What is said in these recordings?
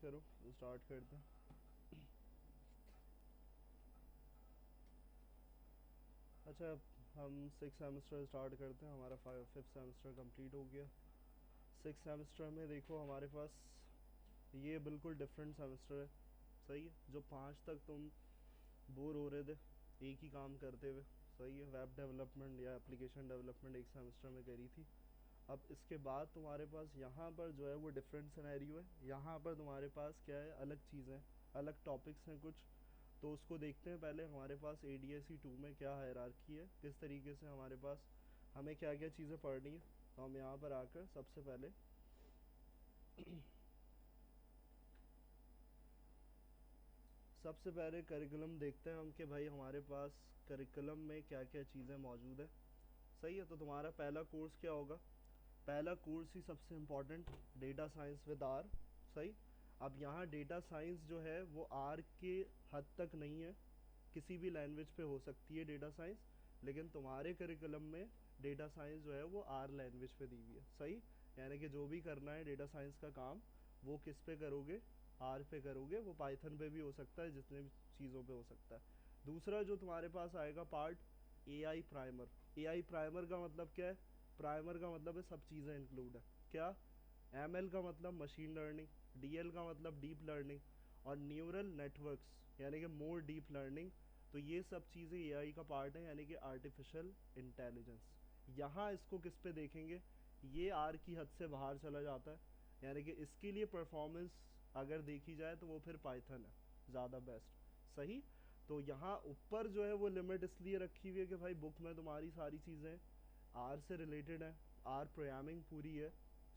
करो, स्टार्ट करते हैं। अच्छा, हम 6 सेमेस्टर स्टार्ट करते हैं। हमारा 5th सेमेस्टर कंप्लीट हो गया। 6 सेमेस्टर में देखो हमारे पास ये बिल्कुल डिफरेंट सेमेस्टर है। सही है, जो 5 तक तुम बोर हो रहे थे एक ही काम करते हुए, सही है, वेब डेवलपमेंट या एप्लीकेशन डेवलपमेंट एक सेमेस्टर में करी थी। अब इसके बाद तुम्हारे पास यहाँ पर जो है वो डिफरेंट सिनेरियो है। यहाँ पर तुम्हारे पास क्या है, अलग चीज़ें, अलग टॉपिक्स हैं कुछ। तो उसको देखते हैं। पहले हमारे पास ADSE 2 में क्या हायरार्की है, किस तरीके से हमारे पास हमें क्या क्या चीज़ें पढ़नी है। तो हम यहाँ पर आकर सबसे पहले करिकुलम देखते हैं हम कि भाई हमारे पास करिकुलम में क्या क्या चीज़ें मौजूद है। सही है, तो तुम्हारा पहला कोर्स क्या होगा? पहला कोर्स ही सबसे important, data science with R. सही। अब यहाँ डेटा साइंस जो है वो आर के हद तक नहीं है, किसी भी लैंग्वेज पे हो सकती है डेटा साइंस, लेकिन तुम्हारे करिकुलम में डेटा साइंस जो है वो आर लैंग्वेज पे दी हुई है। सही। यानी कि जो भी करना है डेटा साइंस का काम, वो किस पे करोगे? आर पे करोगे। वो पाइथन पे भी हो सकता है, जितने भी चीज़ों पे हो सकता है। दूसरा जो तुम्हारे पास आएगा part, AI primer. AI primer का मतलब क्या है? प्राइमर का मतलब है सब चीज़ें इंक्लूड है। क्या? ML का मतलब मशीन लर्निंग, DL का मतलब डीप लर्निंग, और न्यूरल नेटवर्क्स यानी कि मोर डीप लर्निंग। तो ये सब चीज़ें AI का पार्ट है, यानी कि आर्टिफिशियल इंटेलिजेंस। यहाँ इसको किस पे देखेंगे? ये आर की हद से बाहर चला जाता है, यानी कि इसके लिए परफॉर्मेंस अगर देखी जाए तो वो फिर पाइथन है ज़्यादा बेस्ट। सही। तो यहाँ ऊपर जो है वो लिमिट इसलिए रखी हुई है कि भाई बुक में तुम्हारी सारी चीज़ें आर से रिलेटेड हैं, आर प्रोग्रामिंग पूरी है।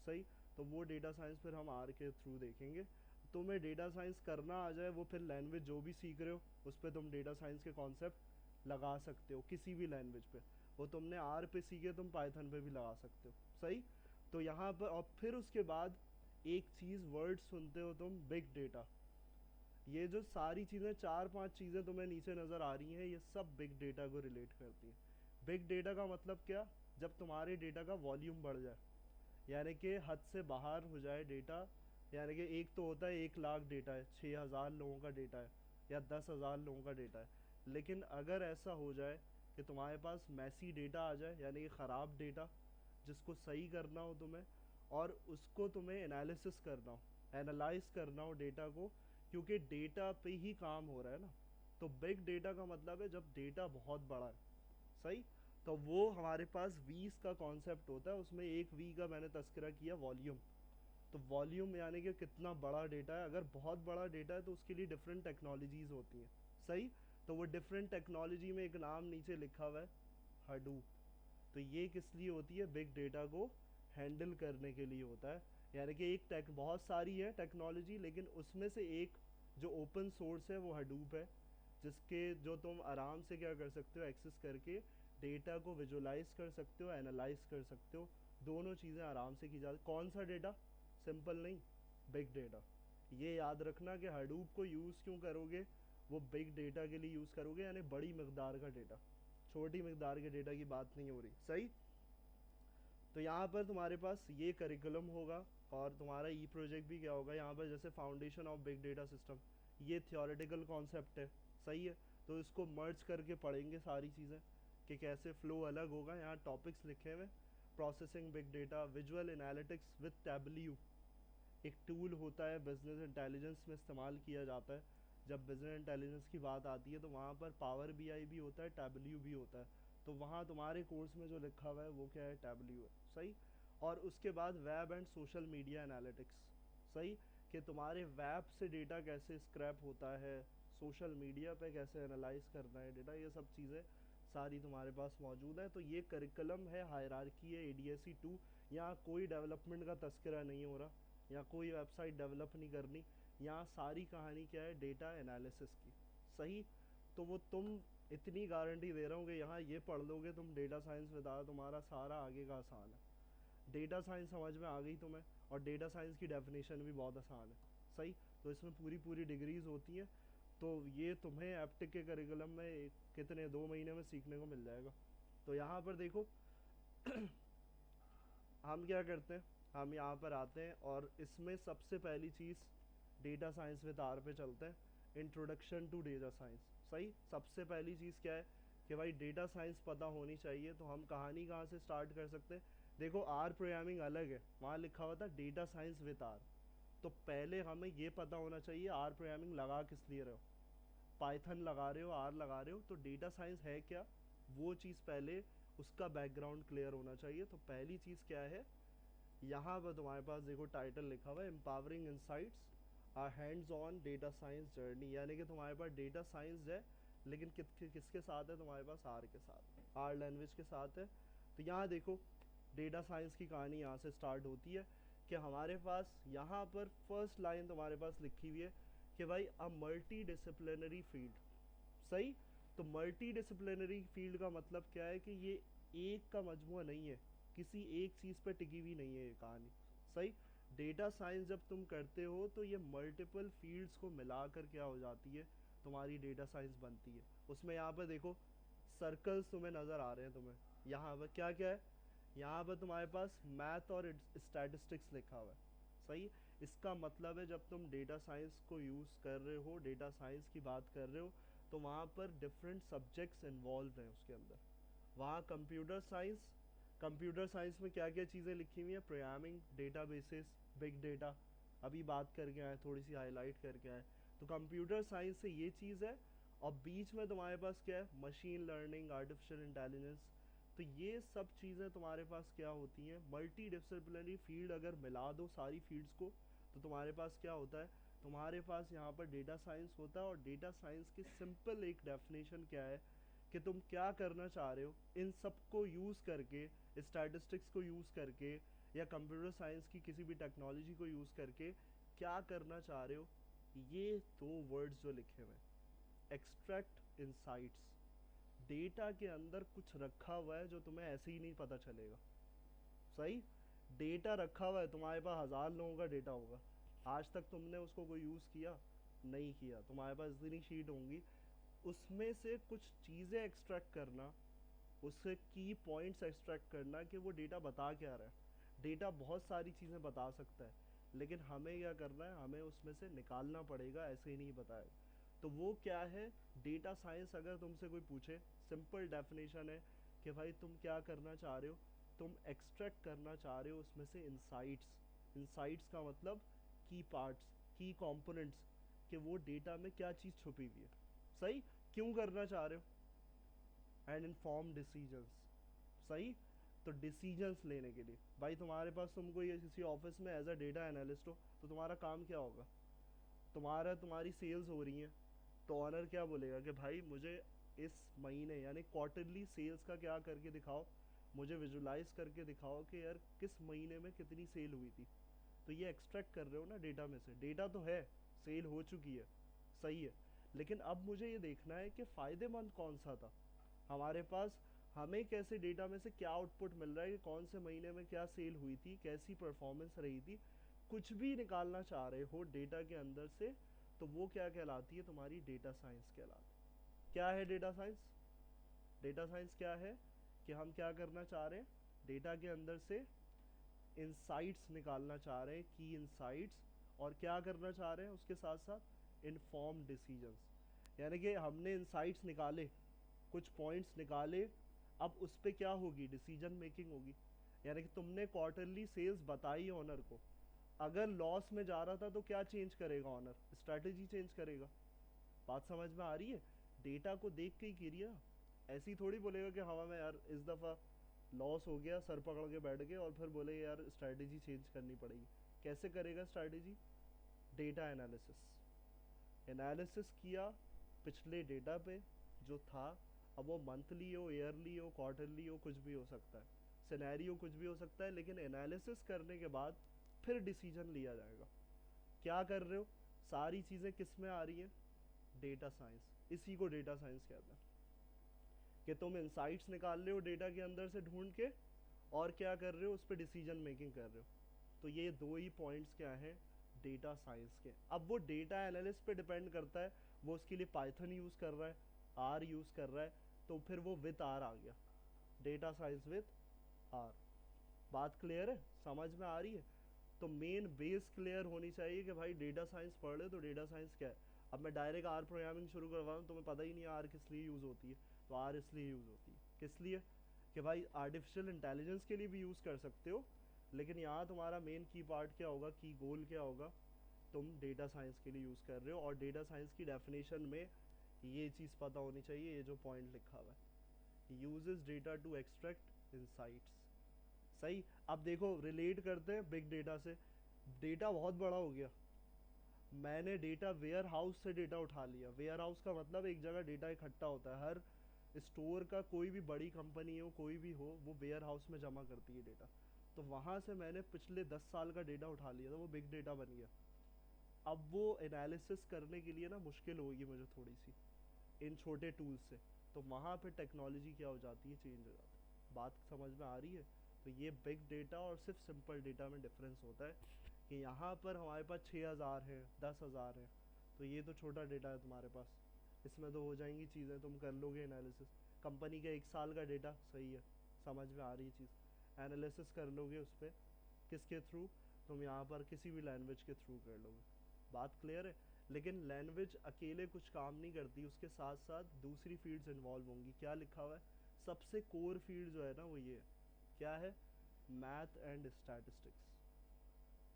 सही। तो वो डेटा साइंस फिर हम आर के थ्रू देखेंगे। तुम्हें डेटा साइंस करना आ जाए, वो फिर लैंग्वेज जो भी सीख रहे हो उस पर तुम डेटा साइंस के कॉन्सेप्ट लगा सकते हो किसी भी लैंग्वेज पे। वो तुमने आर पे सीखे, तुम पाइथन पे भी लगा सकते हो। सही। तो यहाँ पर और फिर उसके बाद एक चीज़ वर्ड सुनते हो तुम, बिग डेटा। ये जो सारी चीज़ें, 4-5 चीज़ें तुम्हें नीचे नज़र आ रही हैं, ये सब बिग डेटा को रिलेट करती हैं। बिग डेटा का मतलब क्या? जब तुम्हारे डेटा का वॉल्यूम बढ़ जाए, यानी कि हद से बाहर हो जाए डेटा। यानी कि एक तो होता है 1 लाख डेटा है, 6,000 लोगों का डेटा है, या 10,000 लोगों का डेटा है। लेकिन अगर ऐसा हो जाए कि तुम्हारे पास मैसी डेटा आ जाए, यानी कि ख़राब डेटा जिसको सही करना हो तुम्हें, और उसको तुम्हें एनालिसिस करना हो, एनालाइज करना हो डेटा को, क्योंकि डेटा पे ही काम हो रहा है ना। तो बिग डेटा का मतलब है जब डेटा बहुत बड़ा है। सही। तो वो हमारे पास वीज का कॉन्सेप्ट होता है, उसमें एक वी का मैंने तस्करा किया, वॉल्यूम। तो वॉल्यूम यानी कि कितना बड़ा डेटा है। अगर बहुत बड़ा डेटा है तो उसके लिए डिफरेंट टेक्नोलॉजीज होती हैं। सही। तो वो डिफरेंट टेक्नोलॉजी में एक नाम नीचे लिखा हुआ है, हडूप। तो ये किस लिए होती है? बिग डेटा को हैंडल करने के लिए होता है। यानी कि एक टेक, बहुत सारी है टेक्नोलॉजी, लेकिन उसमें से एक जो ओपन सोर्स है वो हडूप है, जिसके जो तुम आराम से क्या कर सकते हो, एक्सेस करके डेटा को विजुलाइज कर सकते हो, एनालाइज कर सकते हो। दोनों चीज़ें आराम से की जा। कौन सा डेटा? सिंपल नहीं, बिग डेटा। ये याद रखना कि हडूप को यूज़ क्यों करोगे, वो बिग डेटा के लिए यूज़ करोगे, यानी बड़ी मकदार का डेटा, छोटी मकदार के डेटा की बात नहीं हो रही। सही। तो यहाँ पर तुम्हारे पास ये करिकुलम होगा, और तुम्हारा ई प्रोजेक्ट भी क्या होगा यहाँ पर, जैसे foundation of big data system, ये थियोरेटिकल कॉन्सेप्ट है। सही है। तो इसको मर्ज करके पढ़ेंगे सारी चीज़ें कि कैसे फ्लो अलग होगा। यहाँ टॉपिक्स लिखे हुए, processing big data, visual analytics with tableau, एक टूल होता है बिजनेस इंटेलिजेंस में इस्तेमाल किया जाता है। जब बिजनेस इंटेलिजेंस की बात आती है तो वहाँ पर पावर BI भी होता है, टैबल्यू भी होता है। तो वहाँ तुम्हारे कोर्स में जो लिखा हुआ है वो क्या है? टैबल्यू है। सही। और उसके बाद web and social media analytics. सही। कि तुम्हारे वेब से डेटा कैसे स्क्रैप होता है, सोशल मीडिया पे कैसे एनालाइज करना है डेटा, ये सब चीज़ें सारी तुम्हारे पास मौजूद है। तो ये करिकुलम है, हायरार्की है ADSE 2। यहाँ कोई डेवलपमेंट का तस्करा नहीं हो रहा, या कोई वेबसाइट डेवलप नहीं करनी। यहाँ सारी कहानी क्या है? डेटा एनालिसिस की। सही। तो वो तुम, इतनी गारंटी दे रहा हूँ कि यहाँ ये पढ़ लोगे तुम, डेटा साइंस बता, तुम्हारा सारा आगे का आसान है। डेटा साइंस समझ में आ गई तुम्हें, और डेटा साइंस की डेफिनेशन भी बहुत आसान है। सही। तो इसमें पूरी पूरी डिग्रीज होती हैं। तो ये तुम्हें एप्टिक के करिकुलम में कितने 2 महीने में सीखने को मिल जाएगा। तो यहाँ पर देखो हम क्या करते हैं, हम यहाँ पर आते हैं, और इसमें सबसे पहली चीज़ डेटा साइंस विद आर पे चलते हैं। Introduction to data science. सही, सबसे पहली चीज़ क्या है कि भाई डेटा साइंस पता होनी चाहिए। तो हम कहानी कहाँ से स्टार्ट कर सकते हैं? देखो आर प्रोग्रामिंग अलग है, वहाँ लिखा हुआ था डेटा साइंस विद आर। तो पहले हमें ये पता होना चाहिए आर प्रोग्रामिंग लगा किस लिए रहे हो, पाइथन लगा रहे हो, आर लगा रहे हो, तो डेटा साइंस है क्या, वो चीज़ पहले उसका बैकग्राउंड क्लियर होना चाहिए। तो पहली चीज़ क्या है, यहाँ पर तुम्हारे पास देखो टाइटल लिखा हुआ है empowering insights R hands on data science journey, यानी कि तुम्हारे पास डेटा साइंस है लेकिन किसके साथ है, तुम्हारे पास आर के साथ, आर लैंग्वेज के साथ है। तो यहाँ देखो डेटा साइंस की कहानी यहाँ से स्टार्ट होती है कि हमारे पास यहाँ पर फर्स्ट लाइन तुम्हारे पास लिखी हुई है कि भाई अ मल्टी डिसिप्लिनरी फील्ड। सही, तो मल्टी डिसिप्लिनरी फील्ड का मतलब क्या है कि ये एक का मजमुआ नहीं है, किसी एक चीज़ पर टिकी हुई नहीं है ये कहानी। सही, डेटा साइंस जब तुम करते हो तो ये मल्टीपल फील्ड्स को मिलाकर क्या हो जाती है, तुम्हारी डेटा साइंस बनती है। उसमें यहाँ पर देखो सर्कल्स तुम्हें नज़र आ रहे हैं, तुम्हें यहाँ पर क्या क्या है, यहाँ पर तुम्हारे पास मैथ और स्टैटिस्टिक्स लिखा हुआ है। सही, इसका मतलब है जब तुम डेटा साइंस को यूज़ कर रहे हो, डेटा साइंस की बात कर रहे हो, तो वहाँ पर डिफरेंट सब्जेक्ट्स इन्वॉल्व हैं उसके अंदर। वहाँ कंप्यूटर साइंस में क्या क्या चीज़ें लिखी हुई हैं, प्रोग्रामिंग, डेटाबेसेस, बिग डेटा, अभी बात करके आए, थोड़ी सी हाईलाइट करके आए। तो कंप्यूटर साइंस से ये चीज़ है, और बीच में तुम्हारे पास क्या है, मशीन लर्निंग, आर्टिफिशियल इंटेलिजेंस। तो ये सब चीज़ें तुम्हारे पास क्या होती हैं, मल्टी डिसिप्लिनरी फील्ड अगर मिला दो सारी फील्ड्स को, तो तुम्हारे पास क्या होता है, तुम्हारे पास यहाँ पर डेटा साइंस होता है। और डेटा साइंस की सिंपल एक डेफिनेशन क्या है कि तुम क्या करना चाह रहे हो इन सब को यूज़ करके, स्टैटिस्टिक्स को यूज़ करके या कंप्यूटर साइंस की किसी भी टेक्नोलॉजी को यूज़ करके क्या करना चाह रहे हो, ये दो वर्ड्स जो लिखे हुए हैं, एक्सट्रैक्ट इनसाइट्स। डेटा के अंदर कुछ रखा हुआ है जो तुम्हें ऐसे ही नहीं पता चलेगा। सही, डेटा रखा हुआ है, तुम्हारे पास 1000 लोगों का डेटा होगा, आज तक तुमने उसको कोई यूज़ किया नहीं किया, तुम्हारे पास इतनी शीट होंगी, उसमें से कुछ चीज़ें एक्सट्रैक्ट करना, उससे की पॉइंट्स एक्सट्रैक्ट करना कि वो डेटा बता क्या रहा है। डेटा बहुत सारी चीज़ें बता सकता है, लेकिन हमें क्या करना है, हमें उसमें से निकालना पड़ेगा, ऐसे ही नहीं बताएगा। तो वो क्या है, डेटा साइंस अगर तुमसे कोई पूछे, सिंपल डेफिनेशन है कि भाई तुम क्या करना चाह रहे हो, तुम एक्सट्रैक्ट करना चाह रहे हो उसमें से इंसाइट्स। इंसाइट्स का मतलब की पार्ट्स, की कंपोनेंट्स, कि वो डेटा में क्या चीज़ छुपी हुई है। सही, क्यों करना चाह रहे हो, एंड इन्फॉर्म डिसीजंस। सही, तो डिसीजंस लेने के लिए भाई तुम्हारे पास, तुमको ये किसी ऑफिस में एज अ डेटा एनालिस्ट हो, तो तुम्हारा काम क्या होगा, तुम्हारी सेल्स हो रही हैं, तो ऑनर क्या बोलेगा कि भाई मुझे इस महीने यानी क्वार्टरली सेल्स का क्या करके दिखाओ, मुझे विजुलाइज करके दिखाओ कि यार किस महीने में कितनी सेल हुई थी। तो ये एक्सट्रैक्ट कर रहे हो ना डेटा में से, डेटा तो है, सेल हो चुकी है, सही है, लेकिन अब मुझे ये देखना है कि फ़ायदेमंद कौन सा था हमारे पास, हमें कैसे डेटा में से क्या आउटपुट मिल रहा है कि कौन से महीने में क्या सेल हुई थी, कैसी परफॉर्मेंस रही थी, कुछ भी निकालना चाह रहे हो डेटा के अंदर से, तो वो क्या कहलाती है, तुम्हारी डेटा साइंस कहलाती है। क्या है डेटा साइंस? डेटा साइंस क्या है कि हम क्या करना चाह रहे हैं, डेटा के अंदर से इंसाइट्स निकालना चाह रहे हैं, की इंसाइट्स, और क्या करना चाह रहे हैं उसके साथ साथ इन्फॉर्म डिसीजंस। यानी कि हमने इंसाइट्स निकाले, कुछ पॉइंट्स निकाले, अब उस पर क्या होगी, डिसीजन मेकिंग होगी। यानी कि तुमने क्वार्टरली सेल्स बताई ऑनर को, अगर लॉस में जा रहा था तो क्या चेंज करेगा ऑनर, स्ट्रैटेजी चेंज करेगा। बात समझ में आ रही है? डेटा को देख के ही किया, ऐसी थोड़ी बोलेगा कि हवा में यार इस दफ़ा लॉस हो गया, सर पकड़ के बैठ गए और फिर बोले यार स्ट्रैटेजी चेंज करनी पड़ेगी। कैसे करेगा स्ट्रैटेजी? डेटा एनालिसिस, एनालिसिस किया पिछले डेटा पे जो था, अब वो मंथली हो, ईयरली हो, क्वार्टरली हो, कुछ भी हो सकता है, सिनेरियो कुछ भी हो सकता है, लेकिन एनालिसिस करने के बाद फिर डिसीजन लिया जाएगा। क्या कर रहे हो, सारी चीज़ें किस में आ रही हैं, डेटा साइंस, इसी को डेटा साइंस कहते हैं कि तुम इंसाइट्स निकाल रहे हो डेटा के अंदर से ढूंढ के, और क्या कर रहे हो, उस पर डिसीजन मेकिंग कर रहे हो। तो ये दो ही पॉइंट्स क्या हैं डेटा साइंस के। अब वो डेटा एनालिस्ट पे डिपेंड करता है, वो उसके लिए पाइथन यूज़ कर रहा है, आर यूज़ कर रहा है, तो फिर वो विथ आर आ गया, डेटा साइंस विथ आर। बात क्लियर है, समझ में आ रही है? तो मेन बेस क्लियर होनी चाहिए कि भाई डेटा साइंस पढ़ रहे हो तो डेटा साइंस क्या है। अब मैं डायरेक्ट आर प्रोग्रामिंग शुरू करवाऊँ तो तुम्हें पता ही नहीं आर किस लिए यूज़ होती है। तो आर इसलिए यूज़ होती है, किस लिए, कि भाई आर्टिफिशियल इंटेलिजेंस के लिए भी यूज़ कर सकते हो, लेकिन यहाँ तुम्हारा मेन की पार्ट क्या होगा, की गोल क्या होगा, तुम डेटा साइंस के लिए यूज़ कर रहे हो। और डेटा साइंस की डेफिनेशन में ये चीज़ पता होनी चाहिए, ये जो पॉइंट लिखा हुआ है, uses data to extract insights. सही। अब देखो रिलेट करते हैं बिग डेटा से। डेटा बहुत बड़ा हो गया, मैंने डेटा वेयर हाउस से डेटा उठा लिया। वेयर हाउस का मतलब एक जगह डेटा इकट्ठा होता है, हर स्टोर का कोई भी बड़ी कंपनी हो कोई भी हो वो वेयर हाउस में जमा करती है डेटा। तो वहाँ से मैंने पिछले 10 साल का डेटा उठा लिया, तो वो बिग डेटा बन गया। अब वो एनालिसिस करने के लिए ना मुश्किल होगी मुझे थोड़ी सी इन छोटे टूल्स से। तो वहाँ पे टेक्नोलॉजी क्या हो जाती है, चेंज हो जाती है। बात समझ में आ रही है। तो ये बिग डेटा और सिर्फ सिंपल डेटा में डिफरेंस होता है कि यहाँ पर हमारे पास 6,000 है, 10,000 है, तो ये तो छोटा डेटा है तुम्हारे पास, इसमें तो हो जाएंगी चीज़ें, तुम कर लोगे एनालिसिस। कंपनी का 1 साल का डेटा, सही है, समझ में आ रही है चीज़, एनालिसिस कर लोगे उस पर, किसके थ्रू, तुम यहाँ पर किसी भी लैंग्वेज के थ्रू कर लोगे। बात क्लियर है। लेकिन लैंग्वेज अकेले कुछ काम नहीं करती, उसके साथ साथ दूसरी फील्ड्स इन्वॉल्व होंगी। क्या लिखा हुआ है, सबसे कोर फील्ड जो है ना वो ये है, क्या है, मैथ एंड स्टैटिस्टिक्स।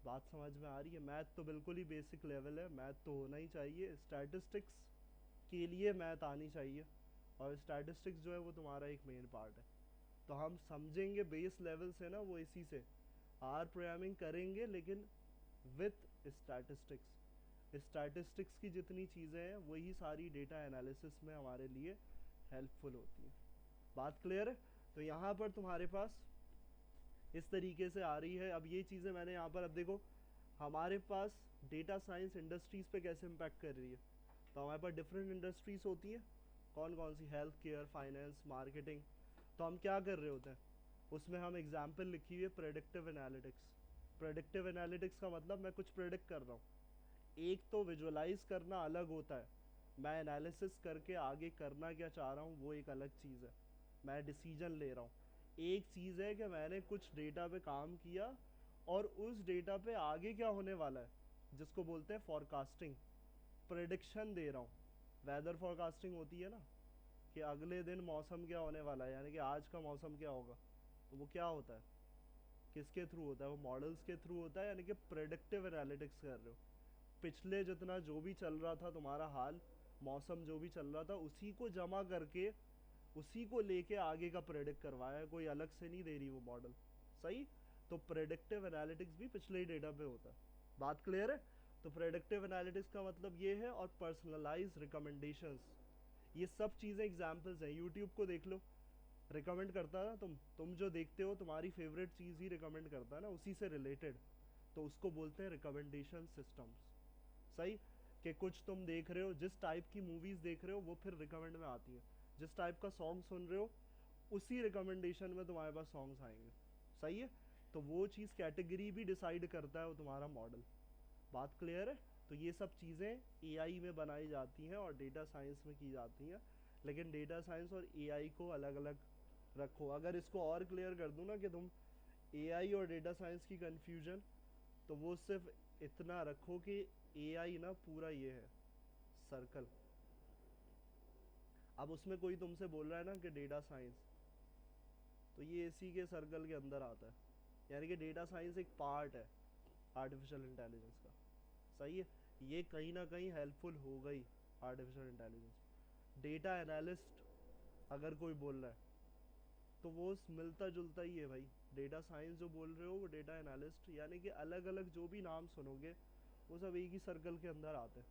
बात समझ में आ रही है। मैथ तो बिल्कुल ही बेसिक लेवल है, मैथ तो होना ही चाहिए, स्टैटिस्टिक्स के लिए मैथ आनी चाहिए, और स्टैटिस्टिक्स जो है वो तुम्हारा एक मेन पार्ट है। तो हम समझेंगे बेस लेवल से ना, वो इसी से आर प्रोग्रामिंग करेंगे लेकिन विथ स्टैटिस्टिक्स। स्टैटिस्टिक्स की जितनी चीज़ें हैं वही सारी डेटा एनालिसिस में हमारे लिए हेल्पफुल होती हैं। बात क्लियर है। तो यहाँ पर तुम्हारे पास इस तरीके से आ रही है। अब ये चीज़ें मैंने यहाँ पर, अब देखो हमारे पास डेटा साइंस इंडस्ट्रीज़ पे कैसे इम्पैक्ट कर रही है। तो हमारे पास डिफरेंट इंडस्ट्रीज़ होती हैं, कौन कौन सी, हेल्थ केयर, फाइनेंस, मार्केटिंग। तो हम क्या कर रहे होते हैं, उसमें हम एग्जाम्पल लिखी हुई है प्रेडिक्टिव एनालिटिक्स। प्रेडिक्टिव एनालिटिक्स का मतलब मैं कुछ प्रेडिक्ट कर रहा हूँ। एक तो विजुअलाइज करना अलग होता है, मैं एनालिसिस करके आगे करना क्या चाह रहा हूँ वो एक अलग चीज़ है, मैं डिसीजन ले रहा हूँ। एक चीज़ है कि मैंने कुछ डेटा पे काम किया और उस डेटा पे आगे क्या होने वाला है, जिसको बोलते हैं फॉरकास्टिंग, प्रेडिक्शन दे रहा हूँ। वेदर फॉरकास्टिंग होती है ना, कि अगले दिन मौसम क्या होने वाला है, यानी कि आज का मौसम क्या होगा, तो वो क्या होता है, किसके थ्रू होता है, वो मॉडल्स के थ्रू होता है, यानी कि प्रेडिक्टिव एनालिटिक्स कर रहे हो। पिछले जितना जो भी चल रहा था तुम्हारा हाल, मौसम जो भी चल रहा था उसी को जमा करके उसी को लेके आगे का प्रेडिक्ट करवाया है, कोई अलग से नहीं दे रही वो मॉडल। सही। तो प्रेडिक्टिव एनालिटिक्स भी पिछले ही डेटा पे होता है। बात क्लियर है। तो प्रेडिक्टिव एनालिटिक्स का मतलब ये है, और पर्सनलाइज रिकमेंडेशंस, ये सब चीज़ें एग्जाम्पल्स हैं। यूट्यूब को देख लो, रिकमेंड करता है ना, तुम जो देखते हो तुम्हारी फेवरेट चीज़ ही रिकमेंड करता है ना, उसी से रिलेटेड, तो उसको बोलते हैं रिकमेंडेशन सिस्टम्स। सही। कि कुछ तुम देख रहे हो, जिस टाइप की मूवीज देख रहे हो वो फिर रिकमेंड में आती है, जिस टाइप का सॉन्ग सुन रहे हो उसी रिकमेंडेशन में तुम्हारे पास सॉन्ग्स आएंगे। सही है। तो वो चीज़ कैटेगरी भी डिसाइड करता है वो तुम्हारा मॉडल। बात क्लियर है। तो ये सब चीज़ें एआई में बनाई जाती हैं और डेटा साइंस में की जाती हैं, लेकिन डेटा साइंस और एआई को अलग अलग रखो। अगर इसको और क्लियर कर दूँ ना कि तुम एआई और डेटा साइंस की कन्फ्यूजन, तो वो सिर्फ इतना रखो कि एआई ना पूरा ये है सर्कल। अब उसमें कोई तुमसे बोल रहा है ना कि डेटा साइंस, तो ये इसी के सर्कल के अंदर आता है, यानी कि डेटा साइंस एक पार्ट है आर्टिफिशियल इंटेलिजेंस का। सही है। ये कहीं ना कहीं हेल्पफुल हो गई आर्टिफिशियल इंटेलिजेंस। डेटा एनालिस्ट अगर कोई बोल रहा है तो वो मिलता जुलता ही है भाई। डेटा साइंस जो बोल रहे हो वो डेटा एनालिस्ट, यानी कि अलग अलग जो भी नाम सुनोगे वो सब एक ही सर्कल के अंदर आते हैं।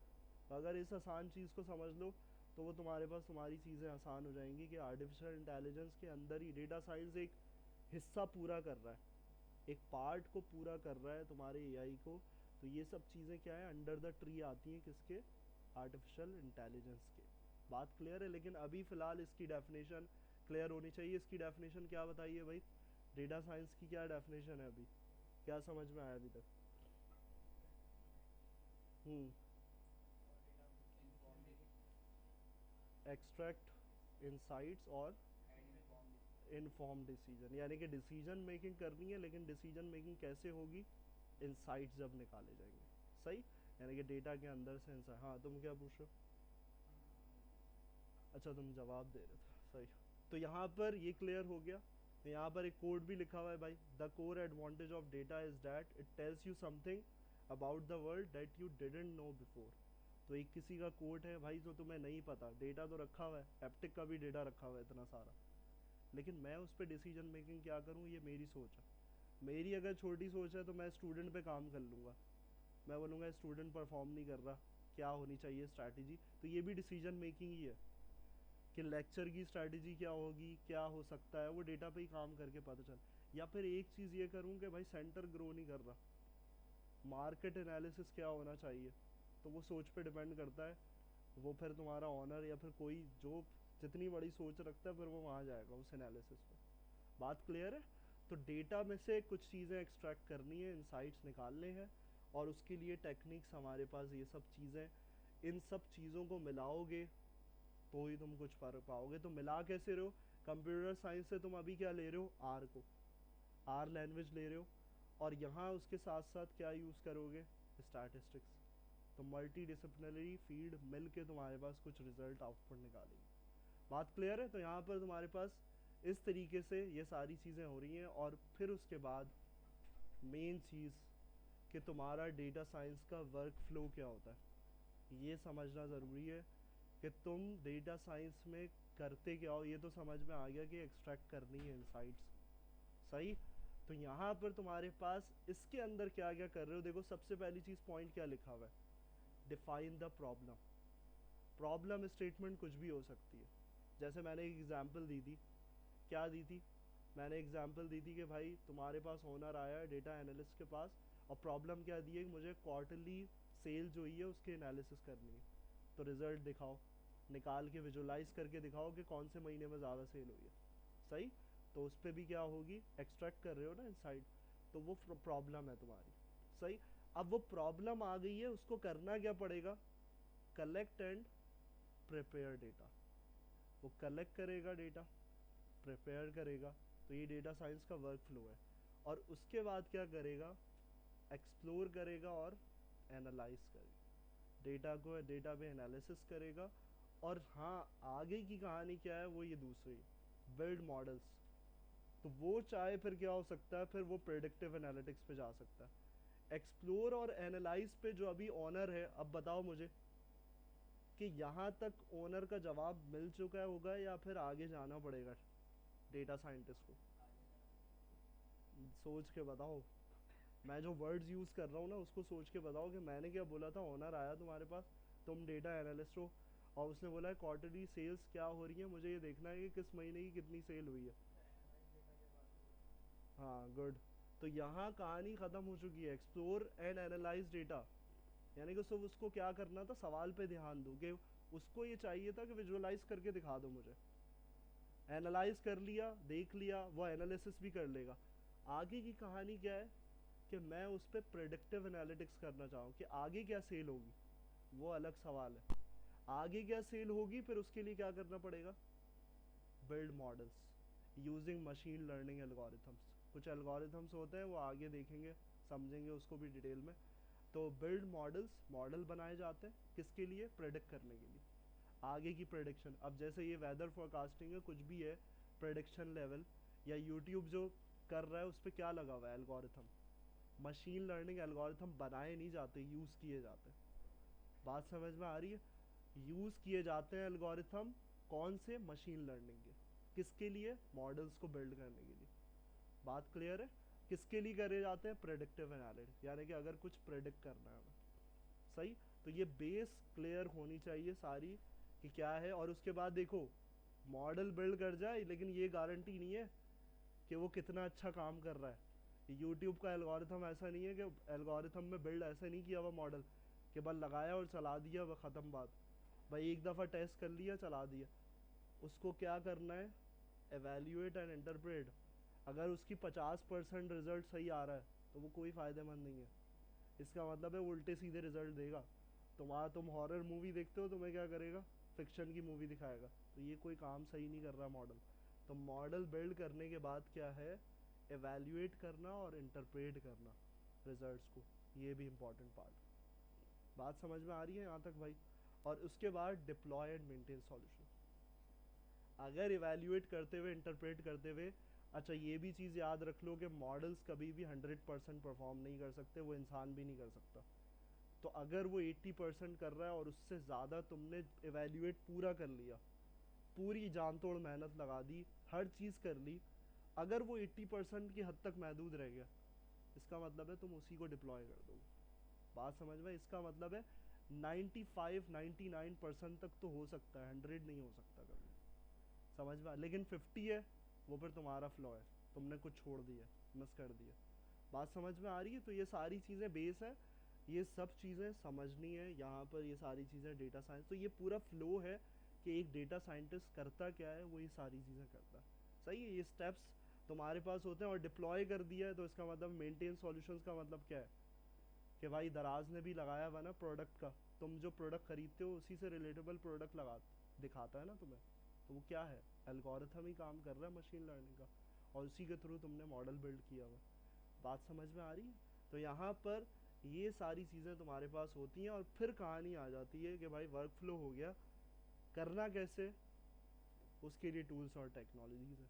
तो अगर इस आसान चीज़ को समझ लो तो वो तुम्हारे पास तुम्हारी चीज़ें आसान हो जाएंगी कि आर्टिफिशियल इंटेलिजेंस के अंदर ही डेटा साइंस एक हिस्सा पूरा कर रहा है, एक पार्ट को पूरा कर रहा है तुम्हारे एआई को। तो ये सब चीज़ें क्या है, अंडर द ट्री आती हैं, किसके, आर्टिफिशियल इंटेलिजेंस के। बात क्लियर है। लेकिन अभी फ़िलहाल इसकी डेफिनेशन क्लियर होनी चाहिए। इसकी डेफिनेशन क्या बताइए भाई, डेटा साइंस की क्या डेफिनेशन है अभी, क्या समझ में आया अभी तक। हम्म। एक्सट्रैक्ट इनसाइट्स और इनफॉर्म डिसीजन, यानी कि डिसीजन मेकिंग करनी है, लेकिन डिसीजन मेकिंग कैसे होगी, इंसाइट्स जब निकाले जाएंगे। सही, यानी कि डेटा के अंदर से इंसाइट। हाँ तुम क्या पूछ रहे हो? अच्छा तुम जवाब दे रहे थे, सही। तो यहाँ पर ये क्लियर हो गया। तो यहाँ पर एक कोड भी लिखा हुआ है भाई, the core advantage of data is that it tells you something about the world that you didn't know before. तो एक किसी का कोड है भाई जो तुम्हें नहीं पता, डेटा तो रखा हुआ है, एप्टिक का भी डेटा रखा हुआ है इतना सारा, लेकिन मैं उस पर डिसीजन मेकिंग क्या करूँ, ये मेरी सोच है। मेरी अगर छोटी सोच है तो मैं स्टूडेंट पे काम कर लूँगा, मैं बोलूँगा स्टूडेंट परफॉर्म नहीं कर रहा, क्या होनी चाहिए स्ट्रैटेजी, तो ये भी डिसीजन मेकिंग ही है कि लेक्चर की स्ट्रैटेजी क्या होगी, क्या हो सकता है, वो डेटा पे ही काम करके पता चल। या फिर एक चीज़ ये करूँ कि भाई सेंटर ग्रो नहीं कर रहा, मार्केट एनालिसिस क्या होना चाहिए, तो वो सोच पे डिपेंड करता है। वो फिर तुम्हारा ऑनर या फिर कोई जो जितनी बड़ी सोच रखता है फिर वो वहाँ जाएगा उस एनालिसिस पे। बात क्लियर है? तो डेटा में से कुछ चीज़ें एक्सट्रैक्ट करनी है, इंसाइट्स निकालने हैं, और उसके लिए टेक्निक्स हमारे पास ये सब चीज़ें, इन सब चीज़ों को मिलाओगे तो ही तुम कुछ कर पाओगे। तो मिला कैसे रहे हो? कंप्यूटर साइंस से तुम अभी क्या ले रहे हो, आर को, आर लैंग्वेज ले रहे हो, और यहाँ उसके साथ साथ क्या यूज़ करोगे, स्टैटिस्टिक्स। तो मल्टी डिसिप्लिनरी फील्ड मिल के तुम्हारे पास कुछ रिजल्ट आउटपुट निकालेगी। बात क्लियर है? तो यहाँ पर तुम्हारे पास इस तरीके से ये सारी चीज़ें हो रही हैं, और फिर उसके बाद मेन चीज़ कि तुम्हारा डेटा साइंस का वर्क फ्लो क्या होता है, ये समझना ज़रूरी है कि तुम डेटा साइंस में करते क्या हो। ये तो समझ में आ गया कि एक्सट्रैक्ट करनी है इंसाइट्स, सही। तो यहाँ पर तुम्हारे पास इसके अंदर क्या क्या कर रहे हो, देखो सबसे पहली चीज़ पॉइंट क्या लिखा हुआ है, define the problem. Problem statement कुछ भी हो सकती है, जैसे मैंने एक एग्जांपल दी थी, क्या दी थी, मैंने एग्जांपल दी थी कि भाई तुम्हारे पास ओनर आया है डेटा एनालिस्ट के पास, और प्रॉब्लम क्या दी है, मुझे क्वार्टरली सेल जो हुई है उसके एनालिसिस करनी है। तो रिजल्ट दिखाओ, निकाल के विजुलाइज करके दिखाओ कि कौन से महीने में ज़्यादा सेल हुई है, सही। तो उस पर भी क्या होगी, एक्सट्रैक्ट कर रहे हो ना इनसाइड, तो वो प्रॉब्लम है तुम्हारी, सही। अब वो प्रॉब्लम आ गई है, उसको करना क्या पड़ेगा, कलेक्ट एंड प्रिपेयर डेटा। वो कलेक्ट करेगा डेटा, प्रिपेयर करेगा, तो ये डेटा साइंस का वर्क फ्लो है। और उसके बाद क्या करेगा, एक्सप्लोर करेगा और एनालाइज करेगा, डेटा को डेटा पे एनालिसिस करेगा। और हाँ, आगे की कहानी क्या है वो ये दूसरी, बिल्ड मॉडल्स। तो वो चाहे फिर क्या हो सकता है, फिर वो प्रेडिक्टिव एनालिटिक्स पे जा सकता है। एक्सप्लोर और एनालाइज पे जो अभी ऑनर है, अब बताओ मुझे कि यहाँ तक ओनर का जवाब मिल चुका होगा या फिर आगे जाना पड़ेगा डेटा साइंटिस्ट को, सोच के बताओ। मैं जो वर्ड्स यूज़ कर रहा हूँ ना उसको सोच के बताओ कि मैंने क्या बोला था, ओनर आया तुम्हारे पास, तुम डेटा एनालिस्ट हो, और उसने बोला है क्वार्टरली सेल्स क्या हो रही है, मुझे ये देखना है कि किस महीने की कितनी सेल हुई है। हाँ गुड। तो यहाँ कहानी ख़त्म हो चुकी है, एक्सप्लोर एंड एनालाइज डेटा, यानी कि सिर्फ उसको क्या करना था, सवाल पे ध्यान दो कि उसको ये चाहिए था कि विजुअलाइज करके दिखा दो मुझे। एनालाइज कर लिया, देख लिया, वो एनालिसिस भी कर लेगा। आगे की कहानी क्या है कि मैं उस पर प्रेडिक्टिव एनालिटिक्स करना चाहूँ कि आगे क्या सेल होगी, वो अलग सवाल है। आगे क्या सेल होगी, फिर उसके लिए क्या करना पड़ेगा, build models using machine learning algorithms. कुछ एल्गोरिथम्स होते हैं, वो आगे देखेंगे, समझेंगे उसको भी डिटेल में। तो बिल्ड मॉडल्स, मॉडल बनाए जाते हैं किसके लिए, प्रेडिक्ट करने के लिए, आगे की प्रेडिक्शन। अब जैसे ये वेदर फोरकास्टिंग है, कुछ भी है, प्रेडिक्शन लेवल, या यूट्यूब जो कर रहा है उस पर क्या लगा हुआ है, एल्गोरिथम। मशीन लर्निंग एल्गोरिथम बनाए नहीं जाते, यूज़ किए जाते हैं। बात समझ में आ रही है? यूज़ किए जाते हैं एल्गोरिथम, कौन से, मशीन लर्निंग के, किसके लिए, मॉडल्स को बिल्ड करने के लिए। बात क्लियर है? किसके लिए करे जाते हैं, प्रेडिक्टिव एनालिटिक्स, यानी कि अगर कुछ प्रेडिक्ट करना है हमें, सही। तो ये बेस क्लियर होनी चाहिए सारी कि क्या है। और उसके बाद देखो, मॉडल बिल्ड कर जाए लेकिन ये गारंटी नहीं है कि वो कितना अच्छा काम कर रहा है। यूट्यूब का एल्गोरिथम ऐसा नहीं है कि एल्गोरिथम में बिल्ड ऐसे नहीं किया हुआ मॉडल कि बस लगाया और चला दिया, वह ख़त्म बात। भाई एक दफ़ा टेस्ट कर लिया, चला दिया। उसको क्या करना है, एवेल्यूएट एंड इंटरप्रेट। अगर उसकी 50% रिजल्ट सही आ रहा है तो वो कोई फ़ायदेमंद नहीं है, इसका मतलब है उल्टे सीधे रिजल्ट देगा। तुम हॉरर मूवी देखते हो, तुम्हें क्या करेगा, फिक्शन की मूवी दिखाएगा, तो ये कोई काम सही नहीं कर रहा मॉडल। तो मॉडल बिल्ड करने के बाद क्या है, एवेल्यूएट करना और इंटरप्रेट करना। रिजल्ट्स को, ये भी इम्पोर्टेंट पार्ट। बात समझ में आ रही है यहाँ तक भाई? और उसके बाद डिप्लॉय एंड मेंटेन सॉल्यूशन। अगर इवेल्युएट करते हुए, इंटरप्रेट करते हुए, अच्छा ये भी चीज़ याद रख लो कि मॉडल्स कभी भी 100% परफॉर्म नहीं कर सकते, वो इंसान भी नहीं कर सकता। तो अगर वो 80% कर रहा है और उससे ज़्यादा तुमने इवेल्युएट पूरा कर लिया, पूरी जान तोड़ मेहनत लगा दी, हर चीज़ कर ली, अगर वो 80% की हद तक महदूद रह गया, इसका मतलब है तुम उसी को डिप्लॉय कर दोगे। बात समझ में? इसका मतलब है 95-99% तक तो हो सकता है, 100 नहीं हो सकता कभी। समझ में? लेकिन 50 है, वो फिर तुम्हारा फ्लॉ है, तुमने कुछ छोड़ दिया, मिस कर दिया। बात समझ में आ रही है? तो ये सारी चीज़ें बेस है, ये सब चीज़ें समझनी है यहाँ पर, ये सारी चीज़ें डेटा साइंस। तो ये पूरा फ्लो है कि एक डेटा साइंटिस्ट करता क्या है, वो ये सारी चीज़ें करता है। सही है? ये स्टेप्स तुम्हारे पास होते हैं। और डिप्लॉय कर दिया है तो इसका मतलब मेंटेन सॉल्यूशंस का मतलब क्या है कि भाई दराज ने भी लगाया हुआ ना प्रोडक्ट का, तुम जो प्रोडक्ट खरीदते हो उसी से रिलेटेबल प्रोडक्ट लगा दिखाता है ना तुम्हें, तो वो क्या है? एल्गोरिथम ही काम कर रहा है मशीन लर्निंग का, और उसी के थ्रू तुमने मॉडल बिल्ड किया हुआ। बात समझ में आ रही है? तो यहाँ पर ये सारी चीज़ें तुम्हारे पास होती हैं, और फिर कहानी आ जाती है कि भाई वर्क फ्लो हो गया, करना कैसे, उसके लिए टूल्स और टेक्नोलॉजीज है।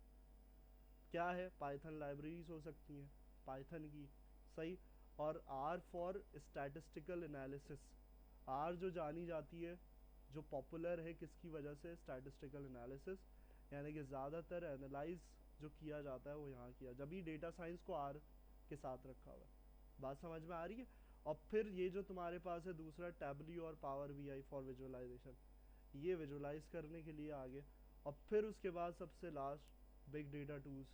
क्या है? पाइथन लाइब्रेरीज हो सकती हैं, पाइथन की। सही। और R for statistical analysis, R जो जानी जाती है, जो पॉपुलर है किसकी वजह से? स्टैटिस्टिकल एनालिसिस, यानी कि ज़्यादातर एनालाइज जो किया जाता है वो यहाँ किया, जब भी डेटा साइंस को आर के साथ रखा हुआ है। बात समझ में आ रही है? और फिर ये जो तुम्हारे पास है दूसरा, टैबल्यू और पावर बीआई फॉर विजुअलाइजेशन, ये विजुअलाइज करने के लिए आगे। और फिर उसके बाद सबसे last big data tools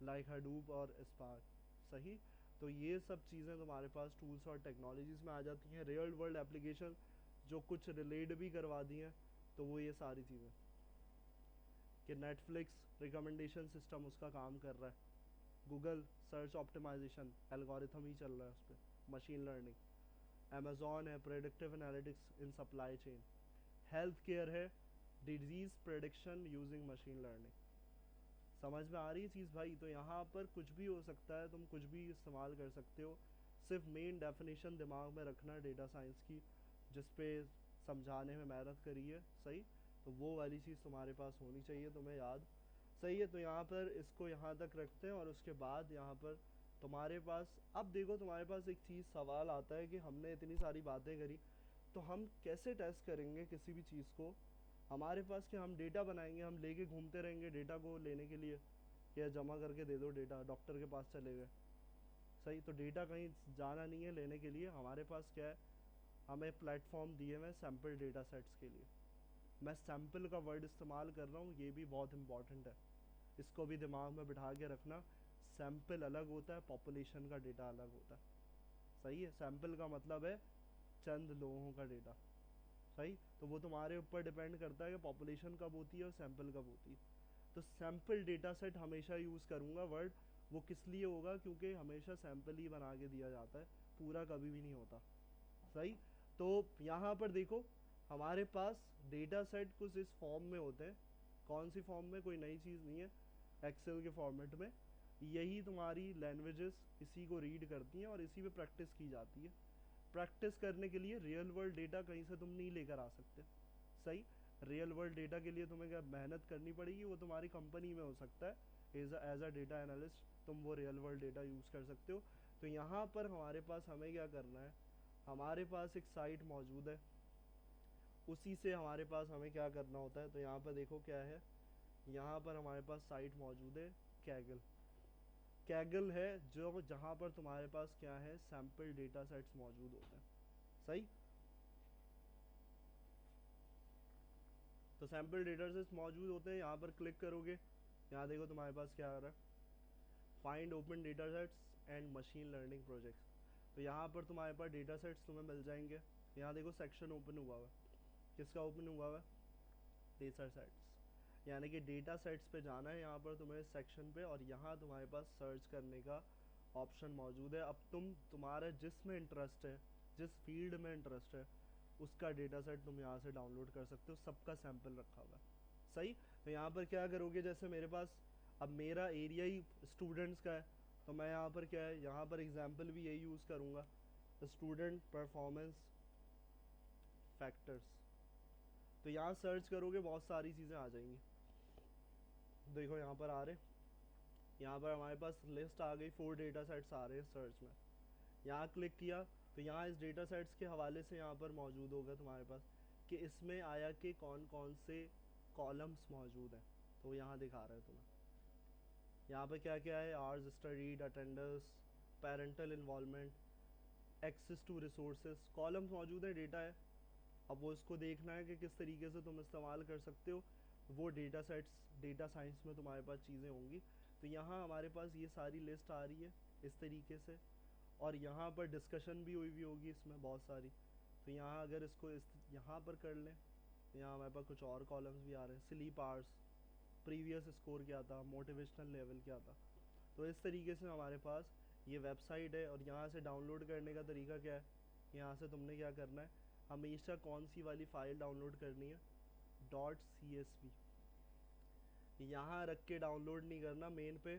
like Hadoop और स्पार्क। सही। तो ये सब चीज़ें तुम्हारे पास टूल्स और टेक्नोलॉजीज में आ जाती हैं। रियल वर्ल्ड एप्लीकेशन जो कुछ रिलेट भी करवा दी हैं, तो वो ये सारी चीज़ें कि नेटफ्लिक्स रिकमेंडेशन सिस्टम उसका काम कर रहा है, गूगल सर्च ऑप्टिमाइजेशन एल्गोरिथम ही चल रहा है उस पर, मशीन लर्निंग। अमेजोन है predictive analytics in supply chain. Health care है disease prediction using machine learning. समझ में आ रही है चीज़ भाई? तो यहाँ पर कुछ भी हो सकता है, तुम कुछ भी इस्तेमाल कर सकते हो, सिर्फ मेन डेफिनेशन दिमाग में रखना डेटा साइंस की, जिस पे समझाने में मेहनत करी है। सही। तो वो वाली चीज़ तुम्हारे पास होनी चाहिए तुम्हें याद। सही है। तो यहाँ पर इसको यहाँ तक रखते हैं, और उसके बाद यहाँ पर तुम्हारे पास, अब देखो तुम्हारे पास एक चीज़ सवाल आता है कि हमने इतनी सारी बातें करी, तो हम कैसे टेस्ट करेंगे किसी भी चीज़ को? हमारे पास क्या, हम डेटा बनाएंगे, हम लेके घूमते रहेंगे डेटा को लेने के लिए, या जमा करके दे दो डेटा, डॉक्टर के पास चले गए। सही। तो डेटा कहीं जाना नहीं है लेने के लिए, हमारे पास क्या है, हमें प्लेटफॉर्म दिए हुए सैम्पल डेटा सेट्स के लिए। मैं सैम्पल का वर्ड इस्तेमाल कर रहा हूँ, ये भी बहुत इंपॉर्टेंट है, इसको भी दिमाग में बिठा के रखना। सैम्पल अलग होता है, पॉपुलेशन का डेटा अलग होता है। सही है। सैम्पल का मतलब है चंद लोगों का डेटा। सही। तो वो तुम्हारे ऊपर डिपेंड करता है कि पॉपुलेशन कब होती है और सैंपल कब होती है। तो सैंपल डेटा सेट हमेशा यूज़ करूँगा वर्ड, वो किस लिए होगा? क्योंकि हमेशा सैंपल ही बना के दिया जाता है, पूरा कभी भी नहीं होता। सही। तो यहाँ पर देखो हमारे पास डेटा सेट कुछ इस फॉर्म में होते हैं। कौन सी फॉर्म में? कोई नई चीज़ नहीं है, एक्सेल के फॉर्मेट में। यही तुम्हारी लैंग्वेजेस इसी को रीड करती हैं और इसी पे प्रैक्टिस की जाती है। प्रैक्टिस करने के लिए रियल वर्ल्ड डेटा कहीं से तुम नहीं लेकर आ सकते। सही। रियल वर्ल्ड डेटा के लिए तुम्हें क्या मेहनत करनी पड़ेगी, वो तुम्हारी कंपनी में हो सकता है एज अ डेटा एनालिस्ट, तुम वो रियल वर्ल्ड डेटा यूज़ कर सकते हो। तो यहाँ पर हमारे पास हमें क्या करना है, हमारे पास एक साइट मौजूद है, उसी से हमारे पास हमें क्या करना होता है। तो यहाँ पर देखो क्या है, यहाँ पर हमारे पास साइट मौजूद है कैगल। कैगल है जो, जहाँ पर तुम्हारे पास क्या है, सैम्पल डेटा सेट्स मौजूद होते हैं। सही। तो सैम्पल डेटा सेट्स मौजूद होते हैं, यहाँ पर क्लिक करोगे, यहाँ देखो तुम्हारे पास क्या आ रहा है, find open data sets and machine learning projects. तो यहाँ पर तुम्हारे पास डेटा सेट्स तुम्हें मिल जाएंगे। यहाँ देखो सेक्शन ओपन हुआ हुआ है, किसका ओपन हुआ हुआ है? डेटा सेट्स, यानी कि डेटा सेट्स पे जाना है यहाँ पर तुम्हें सेक्शन पे, और यहाँ तुम्हारे पास सर्च करने का ऑप्शन मौजूद है। अब तुम्हारा जिसमें इंटरेस्ट है, जिस फील्ड में इंटरेस्ट है, उसका डेटा सेट तुम यहाँ से डाउनलोड कर सकते हो, सबका सैंपल रखा हुआ है। सही। तो यहाँ पर क्या करोगे, जैसे मेरे पास अब मेरा एरिया ही स्टूडेंट्स का है, तो मैं यहाँ पर क्या है, यहाँ पर एग्जाम्पल भी यही यूज़ करूँगा, स्टूडेंट परफॉर्मेंस फैक्टर्स। तो यहाँ सर्च करोगे बहुत सारी चीज़ें आ जाएंगी। देखो यहाँ पर आ रहे, यहाँ पर हमारे पास लिस्ट आ गई, 4 डेटा सेट्स आ रहे हैं सर्च में। यहाँ क्लिक किया तो यहाँ इस डेटा सेट्स के हवाले से यहाँ पर मौजूद होगा तुम्हारे पास कि इसमें आया कि कौन कौन से कॉलम्स मौजूद हैं। तो यहाँ दिखा रहा है तुम्हें, यहाँ पर क्या क्या है, hours studied, attendance, parental involvement, access to resources, columns मौजूद है, डेटा है। अब वो इसको देखना है कि किस तरीके से तुम इस्तेमाल कर सकते हो, वो डेटा सेट्स डेटा साइंस में तुम्हारे पास चीज़ें होंगी। तो यहाँ हमारे पास ये सारी लिस्ट आ रही है इस तरीके से, और यहाँ पर डिस्कशन भी हुई होगी इसमें बहुत सारी। तो यहाँ अगर इसको यहाँ पर कर लें तो यहाँ हमारे पास कुछ और कॉलम्स भी आ रहे हैं, स्लीप आवर्स, प्रीवियस स्कोर क्या था, मोटिवेशनल लेवल क्या था। तो इस तरीके से हमारे पास ये वेबसाइट है। और यहाँ से डाउनलोड करने का तरीका क्या है, यहाँ से तुमने क्या करना है, हमेशा कौन सी वाली फ़ाइल डाउनलोड करनी है, .csv। यहाँ रख के डाउनलोड नहीं करना, मेन पे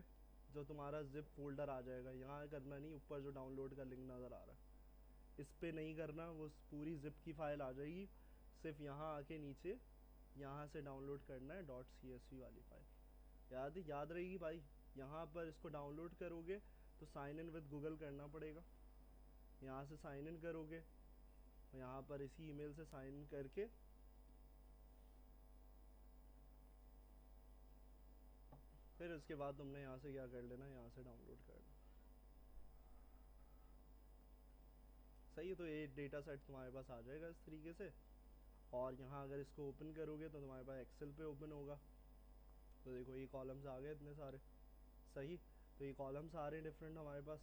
जो तुम्हारा जिप फोल्डर आ जाएगा यहाँ करना नहीं, ऊपर जो डाउनलोड का लिंक नज़र आ रहा है इस पे नहीं करना, वो पूरी जिप की फ़ाइल आ जाएगी। सिर्फ यहाँ आके नीचे यहाँ से डाउनलोड करना है .csv वाली फ़ाइल। याद रहेगी भाई। यहाँ पर इसको डाउनलोड करोगे तो साइन इन विद गूगल करना पड़ेगा। यहाँ से साइन इन करोगे, यहाँ पर इसी ईमेल से साइन इन करके फिर उसके बाद तुमने यहाँ से क्या कर लेना, यहाँ से डाउनलोड कर लेना। सही है। तो ये डेटा सेट तुम्हारे पास आ जाएगा इस तरीके से। और यहाँ अगर इसको ओपन करोगे तो तुम्हारे पास एक्सेल पे ओपन होगा। तो देखो ये कॉलम्स आ गए इतने सारे। सही। तो ये कॉलम्स आ रहे हैं डिफरेंट हमारे पास।